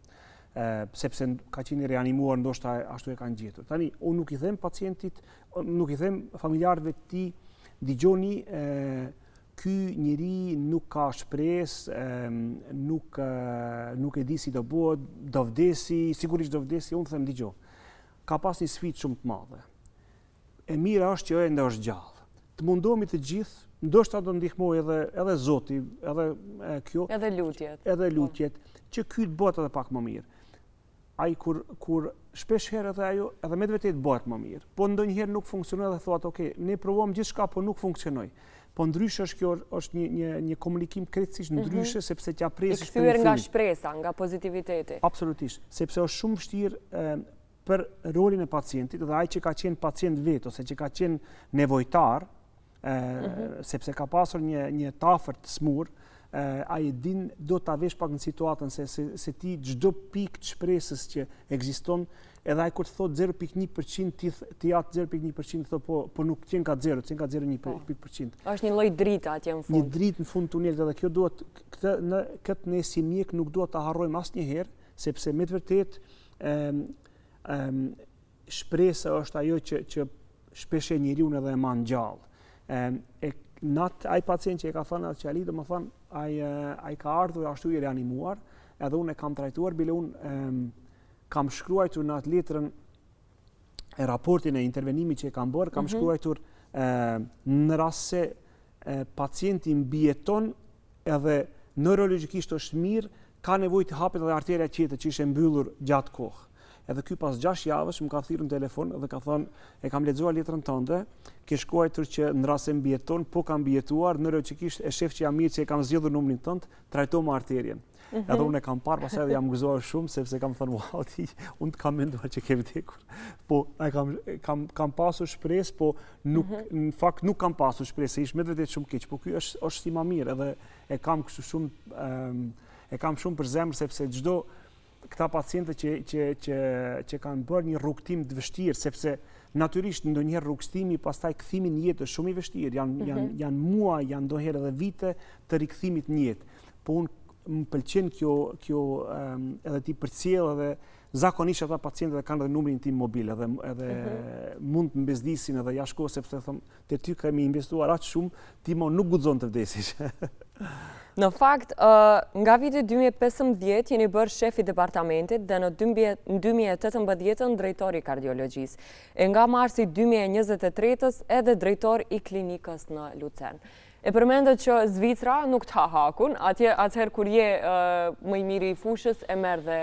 Sepse ka qenë i reanimuar, ndoshta ashtu e kanë gjetur. Tani, unë nuk i them pacientit, nuk i them familjarëve të tij, dëgjoni, ky njeri nuk ka shpresë, nuk e di si do bëhet, do vdesi, sigurisht do vdesi, unë them dëgjoj. Ka pas një sfidë shumë të madhe. E mira është që ende është gjallë. Të mundohemi të gjithë, ndoshta do ndihmoj edhe Zoti, edhe kjo, edhe lutjet, që ky të bëhet edhe pak më mirë. Ai kur shpesh herë edhe me të vërtetë bëhet më mirë, po ndonjëherë nuk funksionon dhe thuat, okay, ne provojmë gjithçka, po nuk funksionoi. Po ndryshe është kjo është një komunikim krejtësisht ndryshe, sepse t'ja presish i kthyer nga shpresa, nga pozitiviteti. Absolutisht, sepse është shumë vështirë për rolin e pacientit dhe ai që ka qenë pacient vetë ose që ka qenë nevojtar, sepse ka pasur një tafër të smur, ai din do ta vesh pak në situatën se ti çdo pikë të shpresës që ekziston, edhe ai kur të thot 0.1% ti jap 0.1% thot po nuk qen ka 0, qen ka 0.1%. Është një lloj drite atje në fund. Një dritë në fund tunelit, edhe kjo duhet këtë ne si mjek nuk duhet ta harrojmë asnjëherë, sepse me të vërtetë shpresa është ajo që shpesh njeriu edhe e man gjallë. Ai pacient që e ka thënë atë qali, domethënë ai ka ardhur ashtu i reanimuar, edhe unë e kam trajtuar, bile unë kam shkruar në atë letrën e raportin e intervenimit që e kam bërë, kam shkruar në rast se pacienti mbijeton edhe neurologjikisht është mirë, ka nevojë të hapet edhe arteria tjetër që ishte mbyllur gjatë kohë. Edhe ky pas 6 javësh më ka thirrur në telefon dhe ka thënë, e kam lexuar letrën tënde, ke shkruar që në rast se mbijeton, po kam mbijetuar, neurologjikisht e shef që jam mirë që e kam zgjedhur numrin tënd, trajto me arterien. Edhe unë e kam parë, pastaj jam gëzuar shumë sepse kam thënë, wow, unë kam menduar që ke vdekur. Po kam pasur shpresë, po nuk në fakt nuk kam pasur shpresë, ish me vërtet shumë keq, po ky është si më mirë, edhe e kam shumë për zemër sepse çdo këta pacientë që kanë bërë një rrugtim të vështirë, sepse natyrisht ndonjëherë rrugtimi pastaj kthimi në jetë është shumë i vështirë, janë muaj, janë ndonjëherë edhe vite të rikthimit në jetë. Po unë më pëlqen kjo edhe ti përcjell edhe zakonisht ata pacientët kanë edhe numrin tim mobil edhe mund të mbezdisin edhe jashtë kohë sepse them te ty kemi investuar aq shumë, ti mo nuk guxon të vdesish. Në fakt, nga viti 2015 jeni bërë shefi departamentit dhe në 2018 drejtori i kardiologjisë. E nga marsi 2023 edhe drejtor i klinikës në Lucern. E përmendet që Zvicra nuk të ha hakun, atëherë kur je më i miri i fushës e merr dhe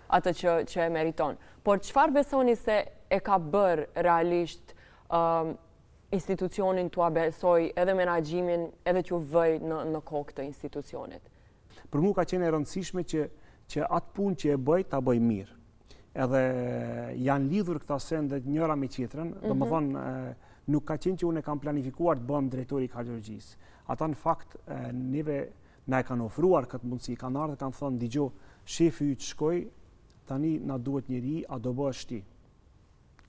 atë që e meriton. Por çfarë besoni se e ka bërë realisht institucionin t'ua besoj edhe menaxhimin edhe t'u vëj në kokë të institucionit? Për mua ka qenë e rëndësishme që atë punë që e bëj ta bëj mirë. Edhe janë lidhur këta sende njëra me tjetrën, domethënë nuk ka qenë që unë e kam planifikuar të bëhem drejtori i kardiologjisë. Ata në fakt neve na e kanë ofruar këtë mundësi, kanë ardhur dhe kanë thënë dëgjoj, shefi yt shkoi, tani na duhet njëri, a do bëhesh ti?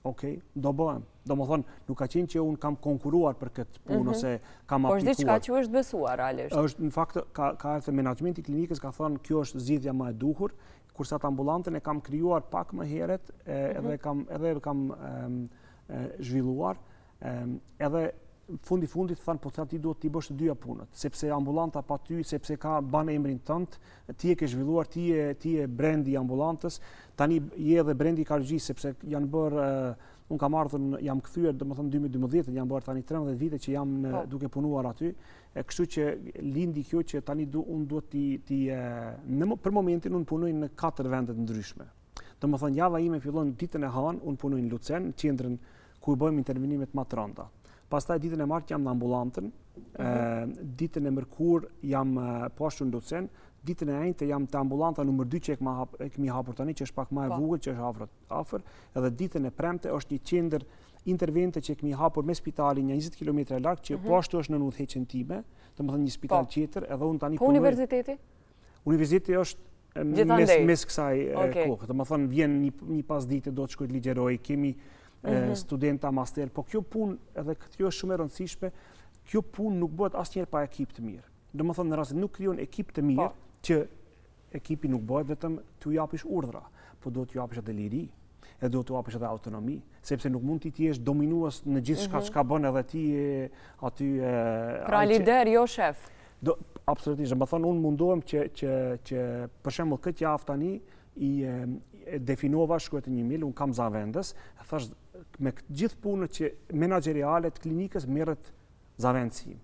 Okej, do bëhem. Domethënë nuk ka qenë që unë kam konkuruar për këtë punë ose kam aplikuar. Por është diçka që është besuar realisht. Është në fakt ka ardhur menaxhmenti i klinikës ka thënë kjo është zgjidhja më e duhur, kurse atë ambulantën e kam krijuar pak më herët, edhe kam zhvilluar, edhe fundit thanë po ti duhet t'i bësh të dyja punët, sepse ambulanta pa ty, sepse ka ban emrin tënd, ti e ke zhvilluar, ti e brendi i ambulantës, tani je edhe brendi i kardiologjisë sepse janë bërë Unë kam ardhur, jam kthyer domethënë 2012, jam bërë tani 13 vite që jam duke punuar aty. Kështu që lindi kjo që tani unë duhet për momentin unë punoj në 4 vende të ndryshme. Domethënë java ime fillon ditën e hënë, unë punoj në Lucen, në qendrën ku bëjmë intervenimet më të rënda. Pastaj ditën e martë jam në ambulantën, ditën e mërkur jam poshtë në Lucen, ditën e njëjtë jam te ambulanta numër 2 që e kemi hapur tani, që është pak më e vogël, që është afër, edhe ditën e premte është një qendër intervente që kemi hapur me spitalin një 20 km larg, që poshtë është në udhëheqjen time, domethënë një spital tjetër, edhe unë tani punoj. Po universiteti? Universiteti është mes kësaj kohë, domethënë vjen një pasdite do të shkoj të ligjeroj, kemi studenta master, po kjo punë edhe kjo është shumë e rëndësishme, kjo punë nuk bëhet asnjëherë pa ekip të mirë. Domethënë në rast se nuk krijon ekip të mirë, që ekipi nuk bëhet vetëm t'u japësh urdhra, po do t'u japësh edhe liri, e do t'u japësh edhe autonomi, sepse nuk mund ti jesh dominues në gjithçka çka bën edhe ti aty. Pra lider, jo shef. Absolutisht, më thonë unë mundohem që për shembull këtë javë tani i definova, shkruaj një mail, unë kam zavendës, thash me gjithë punët që menaxheriale të klinikës merret zavendësi.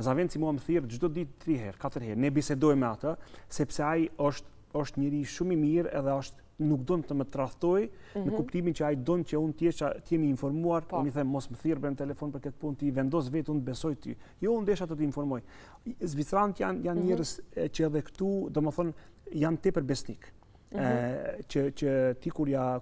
Zavendësi mua më thirr çdo ditë 3 herë, 4 herë. Ne bisedojmë me atë, sepse ai është njëri shumë i mirë edhe nuk don të më tradhtoj në kuptimin që ai don që unë të jemi informuar, unë i them mos më thirr në telefon për këtë punë, ti vendos vetë, unë besoj ty. Jo, unë desha të të informoj. Zvicranët janë njerëz që edhe këtu, domethënë janë tepër besnik. Që ti kur ja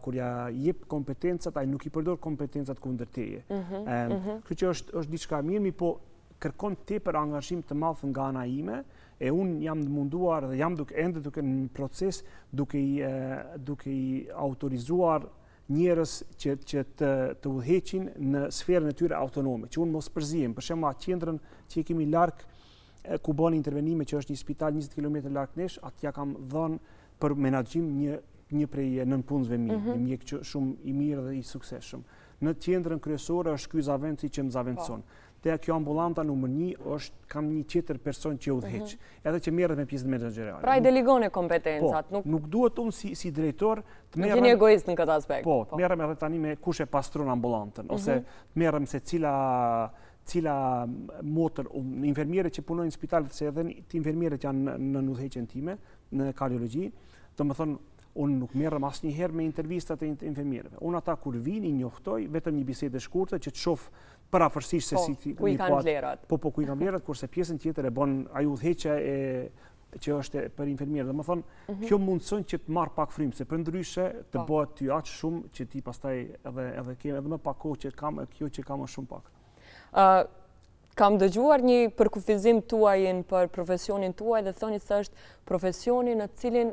jep kompetencat, ai nuk i përdor kompetencat kundër teje. Kështu që është diçka mirë, po kërkon tepër angazhim të madh nga ana ime, e unë jam munduar dhe jam ende duke në proces duke i autorizuar njerëz që të udhëheqin në sferën e tyre autonome, që unë mos përzihem. Për shembull, atë qendrën që kemi larg ku bën intervenime, që është një spital 20 km larg nesh, atë ja kam dhënë për menaxhim një prej nënpunësve mirë, një mjek që shumë i mirë dhe i suksesshëm. Në qendrën kryesore është ky zavendësi që më zavendëson. Te kjo ambulanta numër 1 kam një tjetër person që udhëheq, edhe që merret me pjesën menaxheriale. Pra i delegon kompetencat, nuk duhet unë si drejtor të merrem. Jeni egoist në këtë aspekt. Po, merrem edhe tani me kush e pastron ambulantën, ose merrem se cila motër, infermierët që punojnë në spitalet, se edhe të infermierët janë në udhëheqjen time, në kardiologji, domethënë unë nuk merrem asnjëherë me intervistat e infermierëve. Unë ata kur vini njohtoj vetëm një bisedë shkurtër që të shoh parafërsisht se si ku i kanë vlerat. Po ku i kanë vlerat, kurse pjesën tjetër e bën ai udhëheqja që është për infermierë. Domethënë kjo mundson që të marr pak frymë, se përndryshe të bëhet ty aq shumë që ti pastaj edhe ke edhe më pak kohë që kam, kjo që kam është shumë pak. Kam dëgjuar një përkufizim tuajin për profesionin tuaj dhe thoni se është profesioni në cilin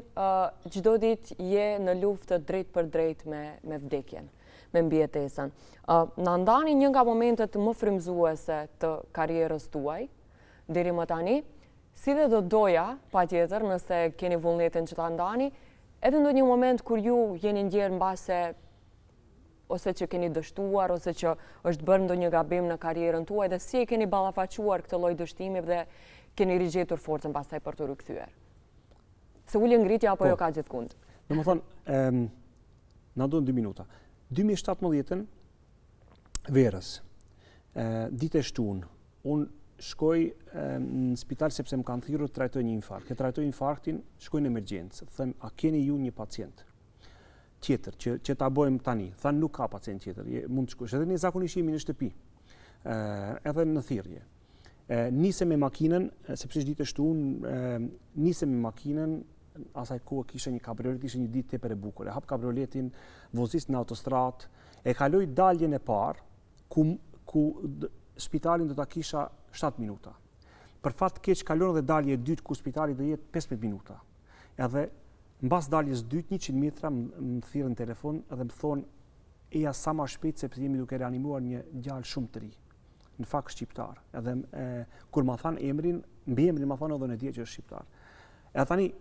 çdo ditë je në luftë drejt për drejt me vdekjen, me mbijetesën. Na ndani një nga momentet më frymëzuese të karrierës tuaj deri më tani, si dhe do doja, patjetër, nëse keni vullnetin që ta ndani, edhe ndonjë moment kur ju jeni ndjerë mbase ose që keni dështuar, ose që është bërë ndonjë gabim në karrierën tuaj, dhe si e keni ballafaquar këtë lloj dështimi dhe keni rigjetur forcën pastaj për të rikthyer. Se ulën ngritja apo jo ka gjithkund? Domethënë, na duan 2 minuta. 2017-ën verës, ditë e shtunë, unë shkoj në spital sepse më kanë thirrur të trajtoj një infarkt. Që trajtoj infarktin, shkoj në emergjencë. Them, a keni ju një pacient tjetër që ta bëjmë tani? Thanë, nuk ka pacient tjetër, mund të shkosh. Edhe ne zakonisht jemi në shtëpi, edhe në thirrje. Nisem me makinën, sepse është ditë e shtunë, nisem me makinën, asaj kohë kisha një kabriolet, ishte një ditë tepër e bukur. E hap kabrioletin, vozis në autostradë, e kaloj daljen e parë, ku spitalin do ta kisha 7 minuta. Për fat keq kalon edhe dalje e dytë ku spitali do jetë 15 minuta. Edhe mbas daljes dytë 100 metra më thirrën në telefon dhe më thonë eja sa më shpejt sepse jemi duke reanimuar një djalë shumë të ri. Në fakt shqiptar. Edhe kur ma thanë emrin, mbi emrin ma thanë edhe në dje që është shqiptar. Edhe tani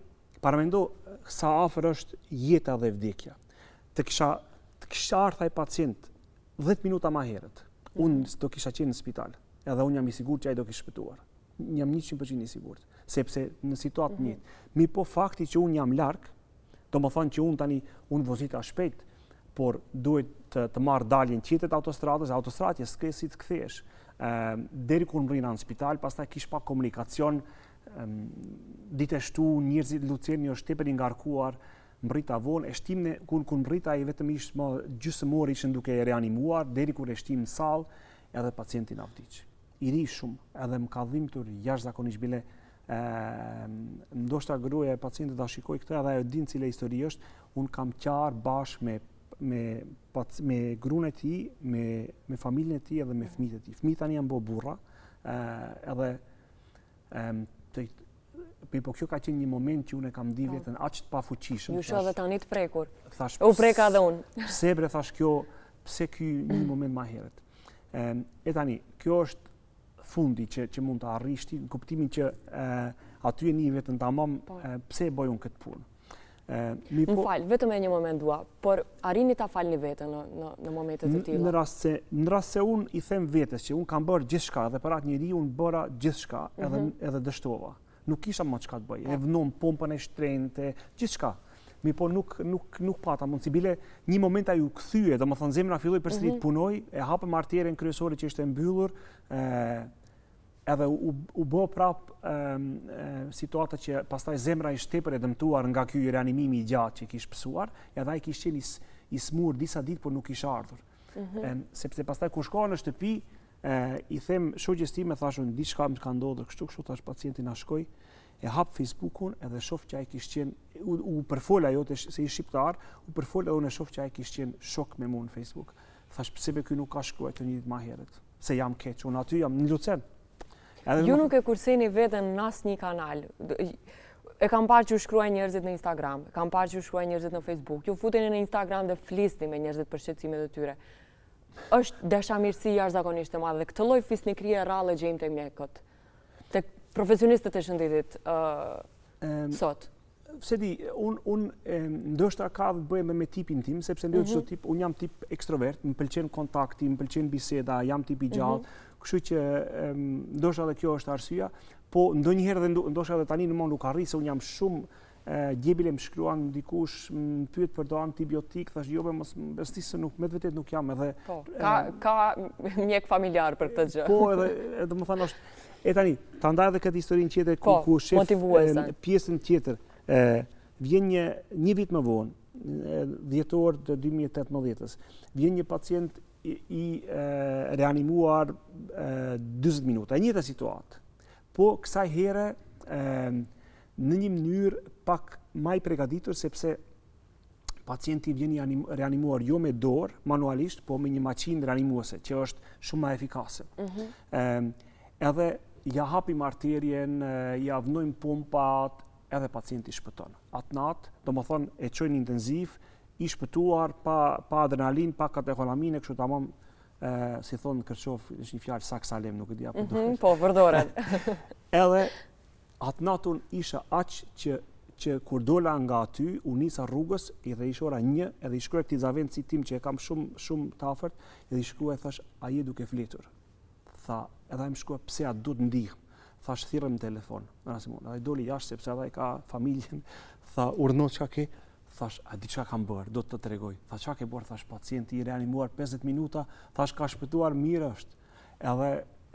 paramendo sa afër është jeta dhe vdekja. Të kisha ardhur ai pacient 10 minuta më herët. Unë do kisha qenë në spital. Edhe unë jam i sigurt që ai do kishte shpëtuar. Jam 100% i sigurt, sepse në situatë njëjtë. Mi po fakti që unë jam larg, do më thonë që unë tani vozita shpejt, por duhet të marrë daljen tjetër të autostradës, autostradja s'ke si të kthesh. Deri kur mrina në spital, pastaj kish pak komunikacion, ditë e shtu, njerëzit Luceni është tepër i ngarkuar, mbrita vonë, e shtimne, kur mbrita i vetëm ishtë më gjysmëor ishin duke e reanimuar, deri kur e shtim në sallë, edhe pacientin avdiq. I ri shumë, edhe më ka dhimbtur jashtëzakonisht bile, ndoshta gruaja e pacientit ta shikoj këtë edhe ajo din cila histori është, unë kam qarë bashkë me gruan e tij, me familjen e tij edhe me fëmijët e tij. Fëmijët tani janë bërë burra, po kjo ka qenë një moment që unë e kam ndi veten aq të pafuqishëm. Ju shoh edhe tani të prekur. Thash, u preka edhe unë. Thash pse ky një moment më herët. E tani, kjo është fundi që mund të arrish ti, në kuptimin që aty e një vetën tamam, pse e bëj unë këtë punë. Më falë, vetëm e një moment dua, por arrini ta falni veten në momentet të tilla. Në rast se unë i them vetes që unë kam bërë gjithçka dhe për atë njeriu unë bëra gjithçka, edhe dështova. Nuk kisha më çka të bëj. E vënum pompën e shtrenjtë, gjithçka. Po nuk pata mundësi. Bile një moment ai u kthye, domethënë zemra filloi përsëri të punoj, e hapëm arterien kryesore që ishte mbyllur, edhe u bë prap situata që pastaj zemra ishte tepër e dëmtuar nga ky reanimimi i gjatë që kishte pësuar, edhe ai kishte qenë i smur disa ditë por nuk kishte ardhur. Sepse pastaj kur shkova në shtëpi, i them shoqes time, thashun diçka më ka ndodhur, kështu thash pacientin na shkoj, e hap Facebookun edhe shoh që ai kishte qenë u përfol ajo se i shqiptar, u përfol edhe unë shoh që ai kishte qenë shok me mua në Facebook. Thash pse be ky nuk ka shkruar të një ditë më herët, se jam keq, unë aty jam në Lucen. Ju nuk e kurseni veten në asnjë kanal. E kam parë që u shkruajnë njerëzit në Instagram, kam parë që u shkruajnë njerëzit në Facebook. Ju futeni në Instagram dhe flisni me njerëzit për shqetësimet e tyre. Është dashamirësi jashtëzakonisht e madhe dhe këtë lloj fisnikrie rrallë gjejmë tek mjekët, tek profesionistët e shëndetit sot. Se di, unë ndoshta ka të bëjë me tipin tim, sepse unë jam tip ekstrovert, më pëlqen kontakti, më pëlqen biseda, jam tip i gjallë, kështu që ndoshta edhe kjo është arsyeja, po ndonjëherë dhe ndoshta edhe tani në mund nuk arri se unë jam shumë djebile më shkruan dikush, më pyet për do antibiotik, thash jo, mos besni se nuk me vërtet nuk jam edhe. Po, ka mjek familjar për këtë gjë. Po, edhe domethënë është e tani, ta ndaj edhe këtë historinë tjetër ku shef pjesën tjetër. Vjen një vit më vonë, dhjetor të 2018-s, vjen një pacient i reanimuar 40 minuta, e njëjta situatë. Po kësaj here në një mënyrë pak më i përgatitur, sepse pacienti vjen i reanimuar jo me dorë manualisht, po me një maqinë reanimuese që është shumë më efikase. Edhe ja hapim arterien, ja vënojmë pompat, edhe pacienti shpëton. Atë natë, domethënë e çojnë intenziv, i shpëtuar pa adrenalin, pa katekolamine, kështu tamam, si thonë në Kërçov, është një fjalë saksalem, nuk e di apo. Po, përdoren. Edhe atë natë unë isha aq që kur dola nga aty, unë nisa rrugës, edhe ishte ora 1, edhe i shkruaj këtij zavendësi tim që e kam shumë të afërt, edhe i shkruaj thash, a je duke fletur? Tha, edhe ai më shkruaj pse a duhet ndihmë. Thash thirrëm në telefon. Ai doli jashtë sepse ai ka familjen. Tha, urdhno çka ke? Thash, a di çka kam bërë? Do të tregoj. Tha, çka ke bërë? Thash, pacienti i reanimuar 50 minuta, thash ka shpëtuar, mirë është. Edhe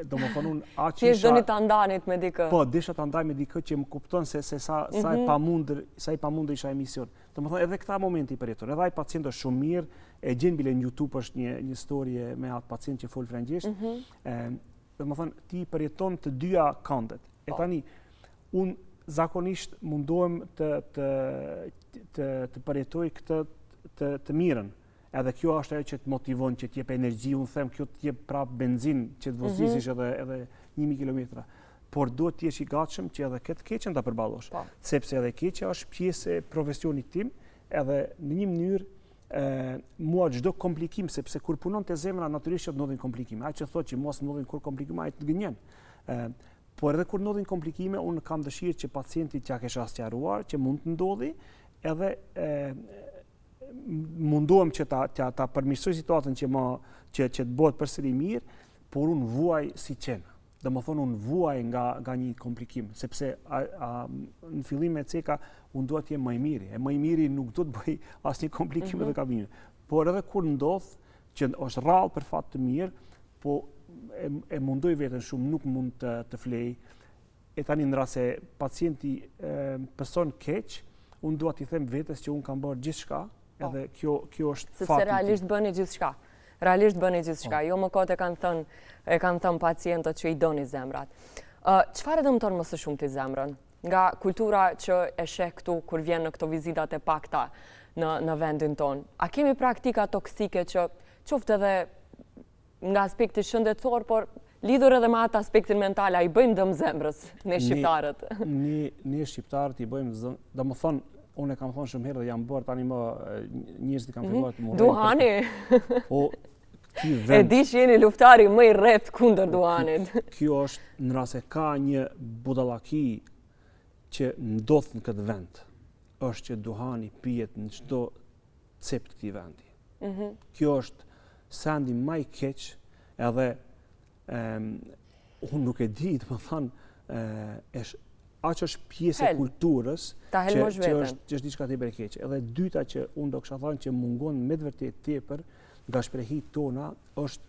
domethënë unë aq isha. Ti doni ta ndanit me dikë. Po, desha ta ndaj me dikë që më kupton se sa i pamundër isha emision. Domethënë edhe këta momenti i përjeton. Edhe ai pacient është shumë mirë, e gjen bile në YouTube është një storie me atë pacient që fol frëngjisht. Domethënë ti përjeton të dyja kandet. E tani unë zakonisht mundohem të përjetoj këtë të mirën. Edhe kjo është ajo që të motivon, që t'jep energji, unë them kjo t'jep prap benzin që të vozhgjisësh edhe 1000 kilometra. Por duhet të jesh i gatshëm që edhe këtë keqen ta përballosh. Sepse edhe keqja është pjesë e profesionit tim, edhe në një mënyrë mua çdo komplikim, sepse kur punon te zemra natyrisht që ndodhin komplikime. Ai që thotë që mos ndodhin kur komplikime, ai të gënjen. Por edhe kur ndodhin komplikime, unë kam dëshirë që pacienti t'ja kesh sqaruar që mund të ndodhi, edhe mundohem që ta përmirësoj situatën që të bëhet përsëri mirë, por unë vuaj si qenë. Domethënë unë vuaj nga një komplikim, sepse në fillim e ceka unë duhet të jem më i miri. E më i miri nuk do të bëj asnjë komplikim edhe kabine. Por edhe kur ndodh, që është rrallë për fat të mirë, po e mundoj veten shumë, nuk mund të flej. E tani në rast se pacienti pëson keq, unë dua t'i them vetes që unë kam bërë gjithçka, edhe kjo është fati. Sepse realisht bëni gjithçka. Realisht bëni gjithçka. Jo më kote e kanë thënë pacientët që i doni zemrat. Çfarë dëmton më së shumti zemrën? Nga kultura që e sheh këtu kur vjen në këto vizitat e pakta në vendin tonë. A kemi praktika toksike që qoftë edhe nga aspekti shëndetësor, por lidhur edhe me atë aspektin mental, a i bëjmë dëm zemrës, ne shqiptarët? Ne shqiptarët i bëjmë, domethënë, unë e kam thonë shumë herë dhe jam bërë tani më njerëzit kanë filluar të morrojnë. Duhani. E di që jeni luftari më i rrept kundër duhanit. Kjo është në rast se ka një budallaki që ndodh në këtë vend, është që duhani pijet në çdo cep të këtij vendi. Kjo është sendi më i keq, edhe unë nuk e di, domethënë, aq është pjesë e kulturës që është diçka tepër e keqe. Edhe dyta që unë do kisha thënë që mungon me të vërtetë tepër nga shprehit tona është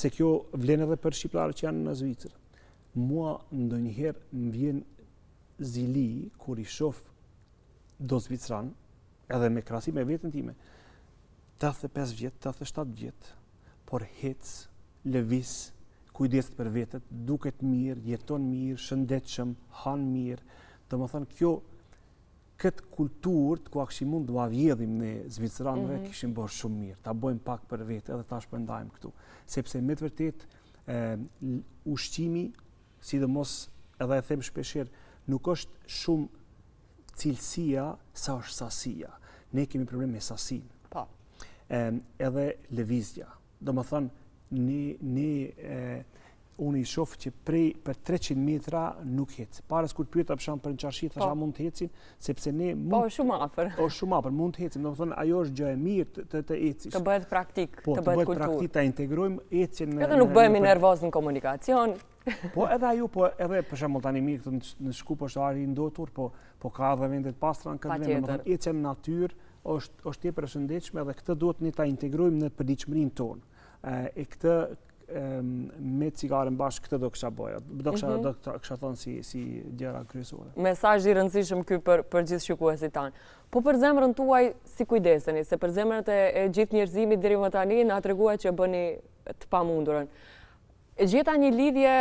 se kjo vlen edhe për shqiptarët që janë në Zvicër. Mua ndonjëherë më vjen zili kur i shoh do zvicran, edhe me krahasim me veten time, 85 vjet, 87 vjet, por hec, lëviz, kujdeset për vetet, duket mirë, jeton mirë, shëndetshëm, han mirë. Domethënë këtë kulturë ku kishim mund t'u avjedhim ne zvicranëve, kishim bërë shumë mirë. Ta bëjmë pak për vete, edhe tash po ndajmë këtu. Sepse me të vërtetë ushqimi, sidomos edhe e them shpeshherë, nuk është shumë cilësia sa është sasia. Ne kemi problem me sasinë. Po. Edhe lëvizja. Domethënë unë i shoh që për 300 metra nuk hec. Paras kur pyeta për shemb për në çarshi, thashë mund të hecin, sepse ne mund. Po, shumë afër. Po, shumë afër, mund të hecim. Domethënë ajo është gjë e mirë të ecish. Të bëhet praktik, po, të bëhet kulturë. Praktik, ta integrojmë ecjen në. Edhe nuk bëhemi nervoz në komunikacion. Po edhe ajo, po edhe për shembull tani mirë këtu në Shkup është ari i ndotur, po ka edhe vende të pastra në këtë vend. Domethënë ecja në natyrë është tepër e shëndetshme dhe këtë duhet ne ta integrojmë në përditshmërinë tonë. E këtë me cigaren bashkë këtë do kisha bëja. Do kisha thënë si gjëra kryesore. Mesazh i rëndësishëm ky për gjithë shikuesit tanë. Po për zemrën tuaj si kujdeseni, se për zemrët e gjithë njerëzimit deri më tani na treguat që bëni të pamundurën. E gjeta një lidhje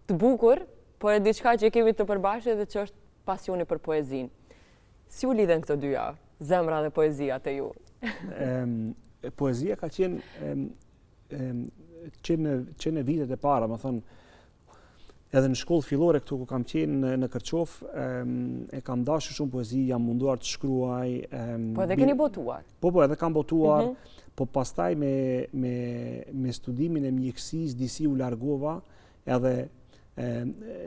të bukur, por e diçka që kemi të përbashkët dhe që është pasioni për poezinë. Si u lidhen këto dyja, zemra dhe poezia te ju? Poezia ka qenë që në vitet e para, më thënë, edhe në shkollë fillore këtu ku kam qenë në Kërqof, e kam dashur shumë poezi, jam munduar të shkruaj. Po edhe keni botuar? Po, edhe kam botuar, po pastaj me studimin e mjekësisë disi u largova, edhe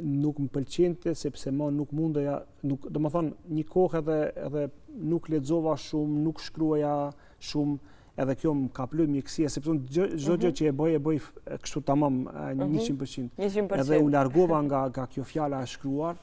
nuk më pëlqente sepse më nuk mundeja, domethënë një kohë edhe nuk lexova shumë, nuk shkruaja shumë. Edhe kjo më ka plot mjekësia, sepse çdo gjë që e bëj kështu tamam 100%. Edhe u largova nga kjo fjala e shkruar,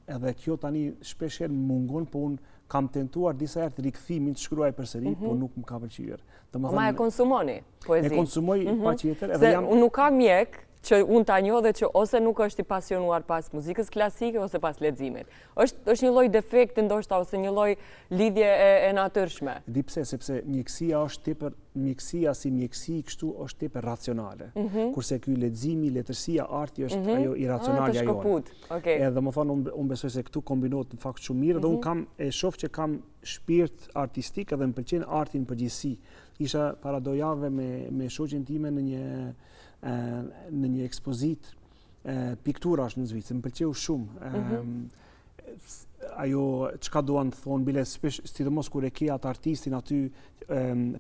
edhe kjo tani shpeshherë mungon, po unë kam tentuar disa herë të rikthimin të shkruaj përsëri, po nuk më ka pëlqyer. Ma e konsumoni poezi? E konsumoj patjetër. Se unë nuk kam mjek që unë ta njoh dhe që ose nuk është i pasionuar pas muzikës klasike ose pas leximit. Është një lloj defekti ndoshta ose një lloj lidhje e natyrshme. Di pse, sepse mjekësia është tepër, mjekësia si mjekësi kështu është tepër racionale. Kurse ky leximi, letërsia, arti është ajo iracionale ajo. Edhe më thonë unë besoj se këtu kombinohet në fakt shumë mirë dhe unë e shoh që kam shpirt artistik edhe më pëlqen arti në përgjithësi. Isha para do jave me shoqen time në një ekspozit pikturash në Zvicër, më pëlqeu shumë. Ajo çka duan të thonë bile sidomos kur e ke atë artistin aty,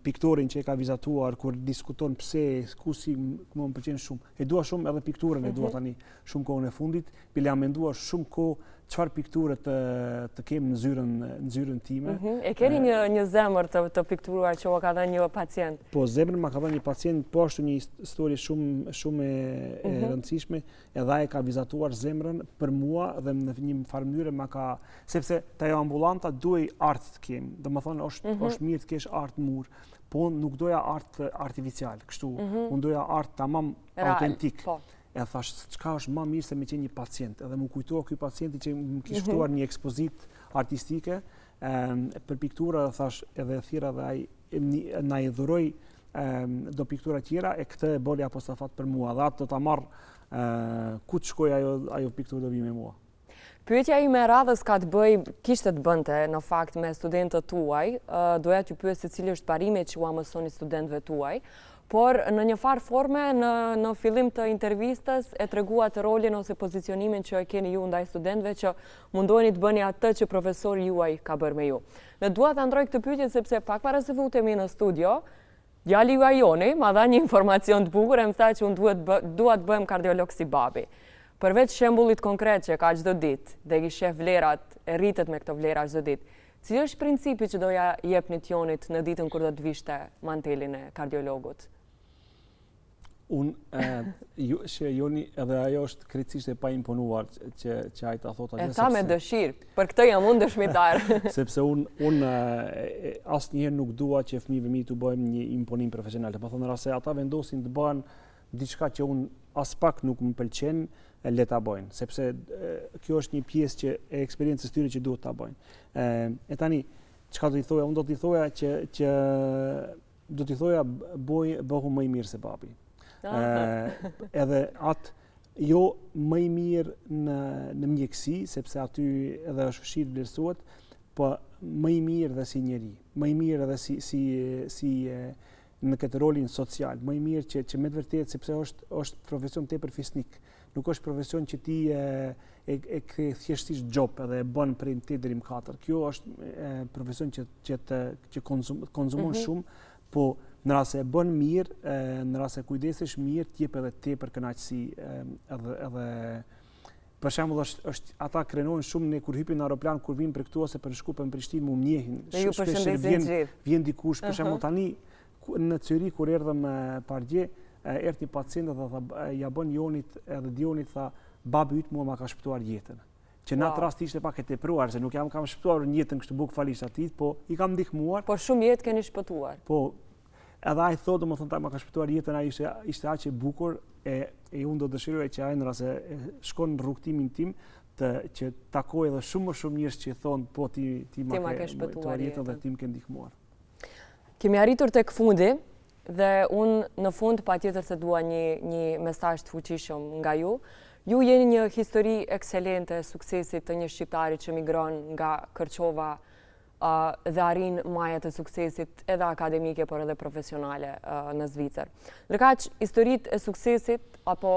piktorin që e ka vizatuar, kur diskuton pse, si më pëlqen shumë. E dua shumë edhe pikturën, e dua tani shumë kohën e fundit, bile jam menduar shumë kohë çfarë pikture të kem në zyrën time. E keni një zemër të pikturuar që ka dhënë një pacient? Po, zemrën ma ka dhënë një pacient, po ashtu një histori shumë e rëndësishme, edhe ai ka vizatuar zemrën për mua dhe në një farë mënyrë ma ka, sepse te ambulanta duhej art të kem. Domethënë është mirë të kesh art mur, po nuk doja art artificial, kështu. Unë doja art tamam autentik. E thash, çka është më mirë se me qenë një pacient. Edhe më kujtoa ky pacienti që më kishte ftuar një ekspozitë artistike për piktura, dhe thash edhe thira dhe ai na i dhuroi do piktura tjera e këtë e boli apostafat për mua. Dhe atë do ta marr ku të shkoj ajo pikturë do vi me mua. Pyetja ime e radhës ka të bëj, kishte të bënte në fakt me studentët tuaj, doja t'ju pyes se cili është parimi që ua mësoni studentëve tuaj, por në një farë forme në fillim të intervistës e treguat rolin ose pozicionimin që e keni ju ndaj studentëve që mundoheni të bëni atë që profesori juaj ka bërë me ju. Ne dua ta ndroj këtë pyetje sepse pak para se futemi në studio, djali juaj Joni ma dha një informacion të bukur e më tha që unë dua të bëhem kardiolog si babi. Përveç shembullit konkret që ka çdo ditë dhe i sheh vlerat, e rritet me këto vlera çdo ditë. Cili është principi që doja jepni Jonit në ditën kur do të vishte mantelin e kardiologut? Unë, Joni, edhe ajo është krejtësisht e pa imponuar që ai ta thotë. E tha me dëshirë, për këtë jam unë dëshmitar. Sepse unë asnjëherë nuk dua që fëmijëve mi të bëjmë një imponim profesional. Do të thonë rase ata vendosin të bëhen diçka që unë as pak nuk më pëlqen, le ta bëjnë, sepse kjo është një pjesë që e eksperiencës tyre që duhet ta bëjnë. E tani, çka do t'i thoja? Unë do t'i thoja që do t'i thoja bëhu më i mirë se babi. Edhe atë jo më i mirë në mjekësi, sepse aty edhe është fshirë vlerësohet, po më i mirë dhe si njeri, më i mirë edhe si në këtë rolin social, më i mirë që me të vërtetë, sepse është profesion tepër fisnik, nuk është profesion që ti e thjeshtësisht job edhe e bën prej 8 deri në 4. Kjo është profesion që konzumon shumë, po në rast se e bën mirë, në rast se kujdesesh mirë, t'jep edhe tepër kënaqësi edhe për shembull ata krenojnë shumë ne kur hypin në aeroplan, kur vinë për këtu ose për shku për në Prishtinë, mu mnjehin. Dhe ju përshëndesin gjithë. Vjen dikush, për shembull tani në Cyri kur erdhëm pargje, erdhi pacient dhe tha ja bën Jonit edhe Dionit, tha babi yt mua ma ka shpëtuar jetën. Që në atë rast ishte pak e tepruar, se nuk kam shpëtuar jetën kështu bukfalisht atit, po i kam ndihmuar. Por shumë jetë keni shpëtuar. Po, edhe ai thotë, domethënë ta ma ka shpëtuar jetën, ai ishte aq e bukur e unë do dëshiroj që ai në rast se shkon në rrugtimin tim që takoj edhe shumë njerëz që thonë po ti ma ke shpëtuar jetën dhe ti më ke ndihmuar. Kemi arritur tek fundi dhe unë në fund patjetër se dua një mesazh të fuqishëm nga ju. Ju jeni një histori ekselente e suksesit të një shqiptari që migron nga Kërçova dhe arrin majat e suksesit edhe akademike, por edhe profesionale në Zvicër. Ndërkaq, historitë e suksesit apo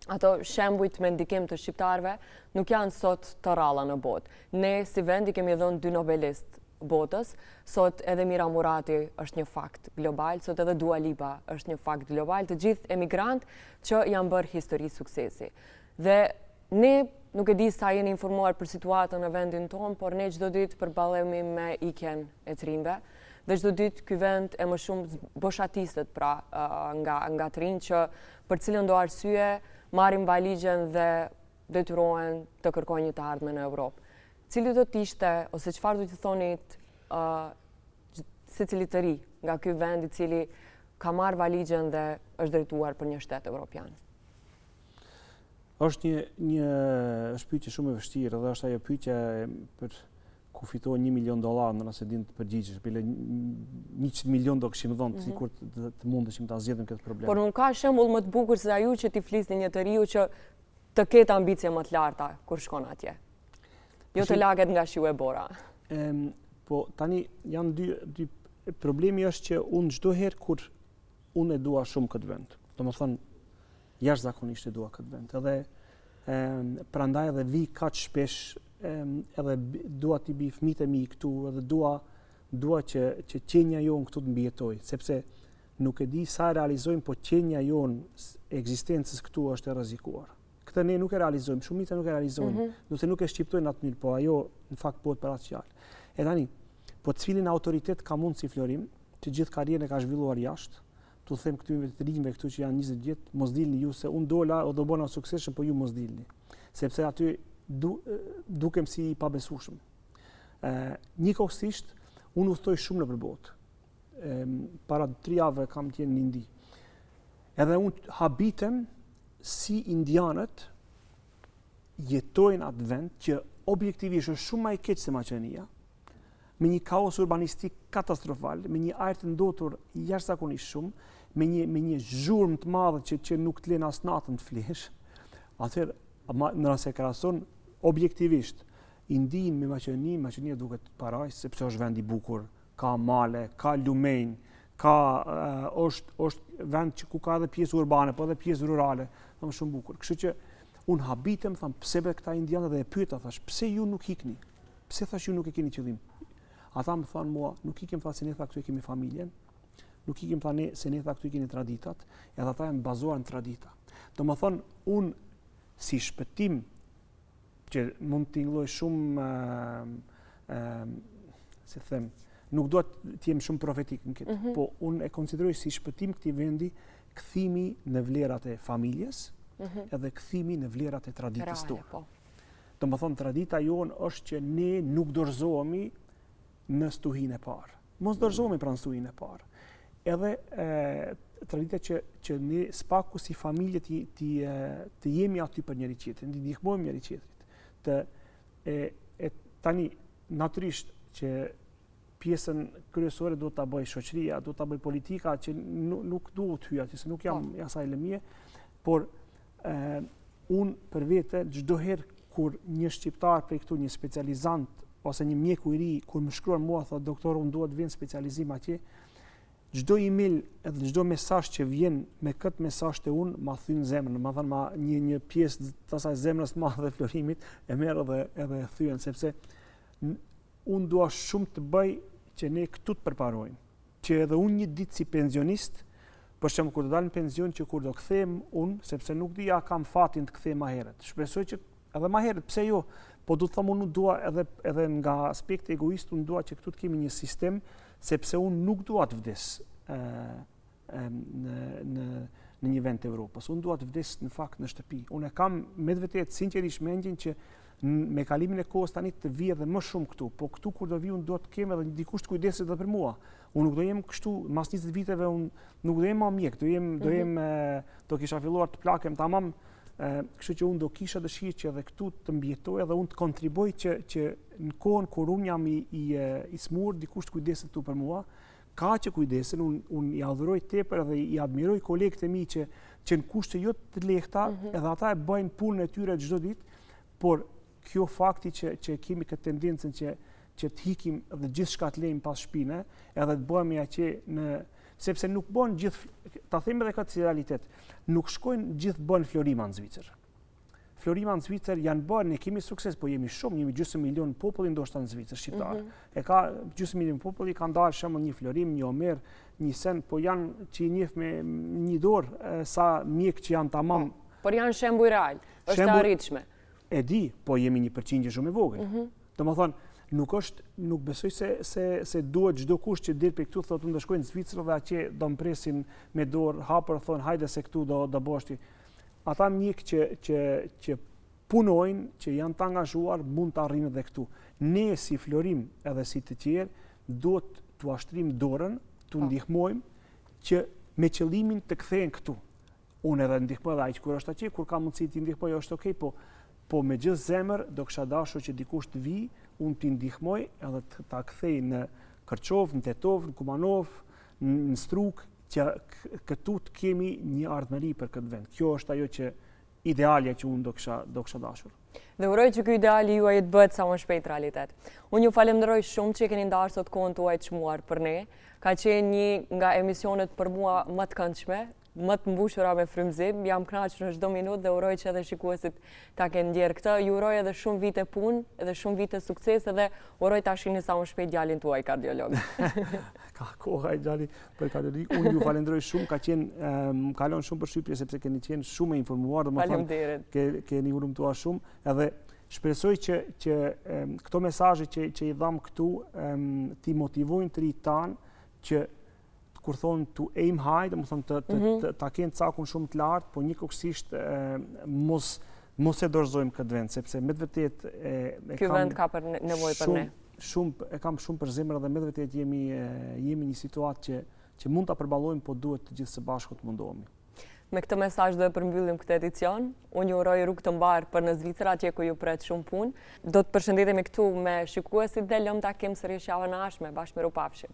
ato shembujt me ndikim të shqiptarëve nuk janë sot të rralla në botë. Ne si vend i kemi dhënë 2 nobelistë botës, sot edhe Mira Murati është një fakt global, sot edhe Dua Lipa është një fakt global, të gjithë emigrant që janë bërë histori suksesi. Dhe ne nuk e di sa jeni informuar për situatën në vendin tonë, por ne çdo ditë përballemi me ikjen e trinjve, dhe çdo ditë ky vend e më shumë boshatistet pra nga trinj që për cilën do arsye marrin valigjen dhe detyrohen të kërkojnë një të ardhme në Europë. Cili do t'ishte, ose çfarë do t'i thonit secilit të ri nga ky vend i cili ka marrë valigjen dhe është drejtuar për një shtet evropian? Është është pyetje shumë e vështirë dhe është ajo pyetje për ku fiton $1 milion nëse din të përgjigjesh, bile 100 milion do kishim dhënë sikur të mundeshim ta zgjidhim këtë problem. Por nuk ka shembull më të bukur se ai që ti flisni një të riu që të ketë ambicie më të larta kur shkon atje. Jo të laget nga shiu e bora. Po tani janë dy problemi është që unë çdo herë kur unë e dua shumë këtë vend, domethënë jashtëzakonisht e dua këtë vend. Edhe prandaj edhe vi kaq shpesh, edhe dua t'i bëj fëmijët e mi këtu, edhe dua që qenja jon këtu të mbijetoj, sepse nuk e di sa realizojmë, po qenja jon ekzistencës këtu është e rrezikuar. këtë ne nuk e realizojmë, shumica nuk e realizojmë, nëse nuk e shqiptojnë atë mirë, po ajo në fakt bëhet për atë fjalë. E tani, po cilin autoritet ka mundë si Florim, që gjithë karrierën e ka zhvilluar jashtë, tu them këtyre të rinjve këtu që janë 20 vjet, mos dilni ju se unë dola o do bëna suksesshëm, po ju mos dilni. Sepse aty dukem si i pabesueshëm. Njëkohësisht, unë udhtoj shumë nëpër botë. Para 3 javë kam qenë në Indi. Edhe unë habitem si indianët jetojnë atë vend që objektivisht është shumë më i keq se Maqedonia, me një kaos urbanistik katastrofal, me një ajër të ndotur jashtëzakonisht shumë, me një zhurmë të madhe që nuk të lën as natën të flesh. Atëherë, nëse krahason objektivisht Indinë me Maqedoninë, Maqedonia duket parajs sepse është vend i bukur, ka male, ka lumenj, është vend ku ka edhe pjesë urbane, po edhe pjesë rurale, është shumë bukur. Kështu që unë habitem, tham, pse be këta indianë dhe e pyeta, thash, pse ju nuk ikni? Pse thash ju nuk e keni qëllim? Ata më thanë mua, nuk ikim tha se ne tha këtu e kemi familjen, nuk ikim tha ne se ne tha këtu e keni traditat, edhe ata janë bazuar në tradita. Do më thonë, unë si shpëtim, që mund të tingëlloj shumë, si them, nuk do të jem shumë profetik në këtë, po unë e konsideroj si shpëtim këtij vendi kthimi në vlerat e familjes, edhe kthimi në vlerat e traditës tonë. Do më thonë, tradita jonë është që ne nuk dorëzohemi në stuhinë e parë. Mos dorëzohemi pranë stuhinë e parë. Edhe tradita që ne spaku si familje të jemi aty për njëri tjetrin, të ndihmojmë njëri tjetrit. Tani natyrisht që pjesën kryesore do ta bëj shoqëria, do ta bëj politika që nuk duhet hyj aty, se nuk jam asaj lëmie, por unë për vete çdo herë kur një shqiptar prej këtu, një specializant ose një mjeku i ri, kur më shkruan mua, thotë doktor, unë dua të vjen specializim atje, çdo email edhe çdo mesazh që vjen me këtë mesazh të unë, ma thyn zemrën, ma thënë një pjesë të asaj zemrës madhe dhe Florimit e merr edhe e thyen, sepse unë dua shumë të bëj që ne këtu të përparojmë, që edhe unë një ditë si pensionist, për shembull kur të dal në pension, që kur do kthehem unë, sepse nuk di ja kam fatin të kthehem më herët. Shpresoj që edhe më herët, pse jo? Po du të them unë dua edhe nga aspekti egoist, unë dua që këtu të kemi një sistem, sepse unë nuk dua të vdes në një vend të Evropës. Unë dua të vdes në fakt në shtëpi. Unë e kam me vërtet sinqerisht mendjen që me kalimin e kohës tani të vi edhe më shumë këtu, po këtu kur do vi unë do të kem edhe dikush të kujdeset edhe për mua. Unë nuk do jem kështu, mas 20 viteve unë nuk do jem më mjek, do kisha filluar të plakem tamam. Kështu që unë do kisha dëshirë që edhe këtu të mbjetoj edhe unë të kontriboj që në kohën kur unë jam i smur, dikush të kujdeset këtu për mua, ka që kujdesen, unë i adhuroj tepër edhe i admiroj kolegët e mi që në kushte jo të lehta, edhe ata e bëjnë punën e tyre çdo ditë, por kjo fakti që kemi këtë tendencën që të hikim dhe gjithçka të lejmë pas shpine, edhe të bëhemi atje sepse nuk bën gjithë, ta them edhe këtë si realitet, nuk shkojnë gjithë bën Florima në Zvicër. Florima në Zvicër janë bërë, ne kemi sukses, po jemi shumë, jemi gjysmë milion populli ndoshta në Zvicër shqiptar. E ka gjysmë milion populli, kanë dalë shembull një Florim, një Omer, një Sen, po janë që i njeh me një dorë sa mjek që janë tamam. Por janë shembuj real, është e arritshme. E di, po jemi një përqindje shumë e vogël. Domethënë, nuk besoj se duhet çdo kush që del për këtu thotë unë do shkoj në Zvicër dhe atje do mpresin me dorë hapur, thonë hajde se këtu do bosh ti. Ata mjek që punojnë, që janë të angazhuar, mund të arrinë edhe këtu. Ne si Florim edhe si të tjerë duhet të ushtrim dorën, të ndihmojmë që me qëllimin të kthehen këtu. Unë edhe ndihmoj edhe ai kur është atje, kur ka mundësi të ndihmoj është okay, po me gjithë zemër do kisha dashur që dikush të vi, unë t'i ndihmoj edhe ta kthej në Kërçov, në Tetov, në Kumanov, në Struk, që këtu të kemi një ardhmëri për këtë vend. Kjo është ajo që idealja që unë do kisha dashur. Dhe uroj që ky ideali juaj të bëhet sa më shpejt realitet. Unë ju falenderoj shumë që keni ndarë sot kohën tuaj të çmuar për ne. Ka qenë një nga emisionet për mua më të këndshme më të mbushura me frymëzim. Jam kënaqur në çdo minutë dhe uroj që edhe shikuesit ta kenë ndjerë këtë. Ju uroj edhe shumë vite punë, edhe shumë vite sukses dhe uroj ta shihni sa më shpejt djalin tuaj kardiolog. Ka koha e djali për kardiolog. Unë ju falenderoj shumë, më kalon shumë përshtypje sepse keni qenë shumë e informuar, Faleminderit. Keni hulumtuar shumë edhe shpresoj që këto mesazhe që i dham këtu ti motivojnë të rinjt tanë që kur thonë to aim high, domethënë ta kenë cakun shumë të lartë, po njëkohësisht mos e dorëzojmë këtë vend, sepse me të vërtet ky vend ka nevojë për ne. E kam shumë për zemër dhe me të vërtet jemi një situatë që mund ta përballojmë, po duhet të gjithë së bashku të mundohemi. Me këtë mesazh do e përmbyllim këtë edicion. Unë ju uroj rrugë të mbarë për në Zvicër, atje ku ju pret shumë punë. Do të përshëndetemi këtu me shikuesit dhe lëm takim sërish javën e ardhshme. Bashkë me rupafshim.